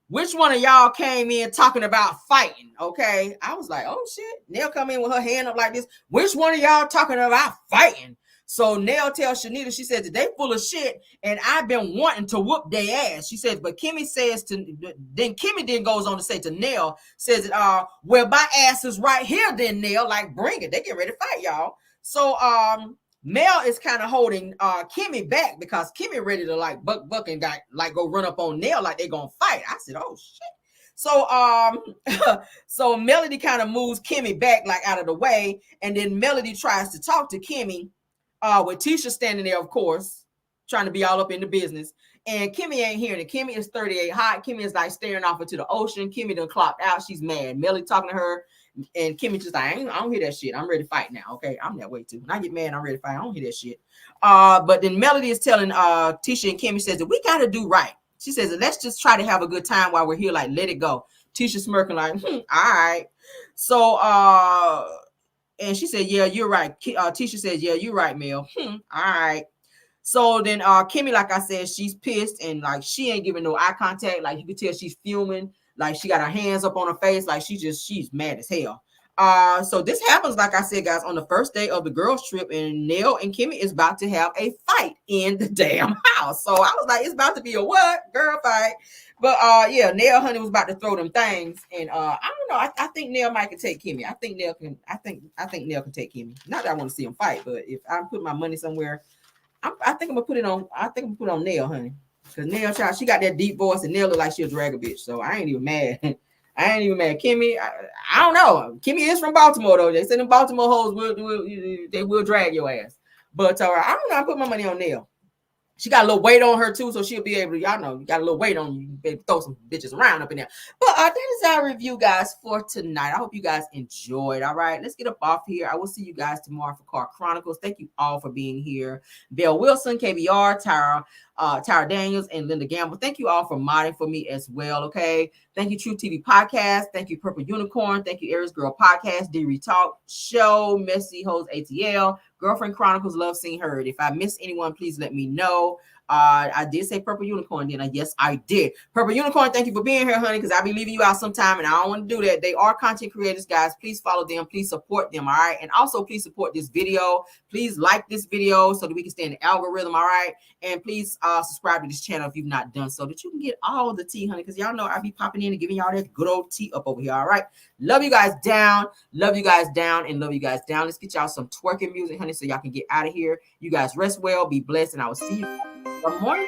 which one of y'all came in talking about fighting? Okay. I was like, oh shit. Nell come in with her hand up like this. Which one of y'all talking about fighting? So Nell tells Shanita, she says that they full of shit and I've been wanting to whoop their ass. She says, but Kimmy says Kimmy goes on to say to Nell, says that well, my ass is right here then, Nell. Like, bring it. They get ready to fight, y'all. So Mel is kind of holding Kimmy back, because Kimmy ready to like buck and got like go run up on Nell like they gonna fight. I said, oh shit. So so Melody kind of moves Kimmy back like out of the way, and then Melody tries to talk to Kimmy with Tisha standing there, of course, trying to be all up in the business. And Kimmy ain't hearing it. Kimmy is 38 hot. Kimmy is like staring off into the ocean. Kimmy done clocked out. She's mad. Melody talking to her, and Kimmy just like, I don't hear that shit. I'm ready to fight now. Okay, I'm that way too. When I get mad, I'm ready to fight. I don't hear that shit. But then Melody is telling Tisha and Kimmy, says that we got to do right. She says, let's just try to have a good time while we're here. Like, let it go. Tisha smirking like, all right. So and she said, yeah, you're right. Tisha says, yeah, you're right, Mel. All right. So then Kimmy, like I said, she's pissed, and like she ain't giving no eye contact. Like you can tell she's fuming. Like she got her hands up on her face. Like she's mad as hell. So this happens, like I said, guys, on the first day of the girls trip, and Nell and Kimmy is about to have a fight in the damn house. So I was like, it's about to be a what? Girl fight. But yeah, Nell, honey, was about to throw them things. And I don't know. I think Nell might can take Kimmy. I think Nell can take Kimmy. Not that I want to see them fight, but if I put my money somewhere, I think I'm gonna put it on. I think I'm gonna put it on Nell, honey. Because Nell, child, she got that deep voice, and Nell look like she'll drag a bitch. So I ain't even mad. Kimmy, I don't know. Kimmy is from Baltimore, though. They said them Baltimore hoes will drag your ass. But I don't know. I put my money on Nell. She got a little weight on her too, so she'll be able to, y'all know, you got a little weight on you. You better throw some bitches around up in there. But that is our review, guys, for tonight. I hope you guys enjoyed. All right, let's get up off here. I will see you guys tomorrow for Car Chronicles. Thank you all for being here. Belle Wilson, KBR, Tyra Daniels, and Linda Gamble. Thank you all for modding for me as well. Okay. Thank you, True TV Podcast. Thank you, Purple Unicorn. Thank you, Aries Girl Podcast, D Talk Show, Messy Hoes ATL, Girlfriend Chronicles, Love Seen Heard. If I miss anyone, please let me know. I did say Purple Unicorn, didn't I? Yes, I did. Purple Unicorn, thank you for being here, honey, because I'll be leaving you out sometime, and I don't want to do that. They are content creators, guys. Please follow them. Please support them, all right? And also, please support this video. Please like this video so that we can stay in the algorithm, all right? And please subscribe to this channel if you've not done so, that you can get all the tea, honey, because y'all know I'll be popping in and giving y'all that good old tea up over here, all right? Love you guys down. Love you guys down, and love you guys down. Let's get y'all some twerking music, honey, so y'all can get out of here. You guys rest well, be blessed, and I will see you. Good morning.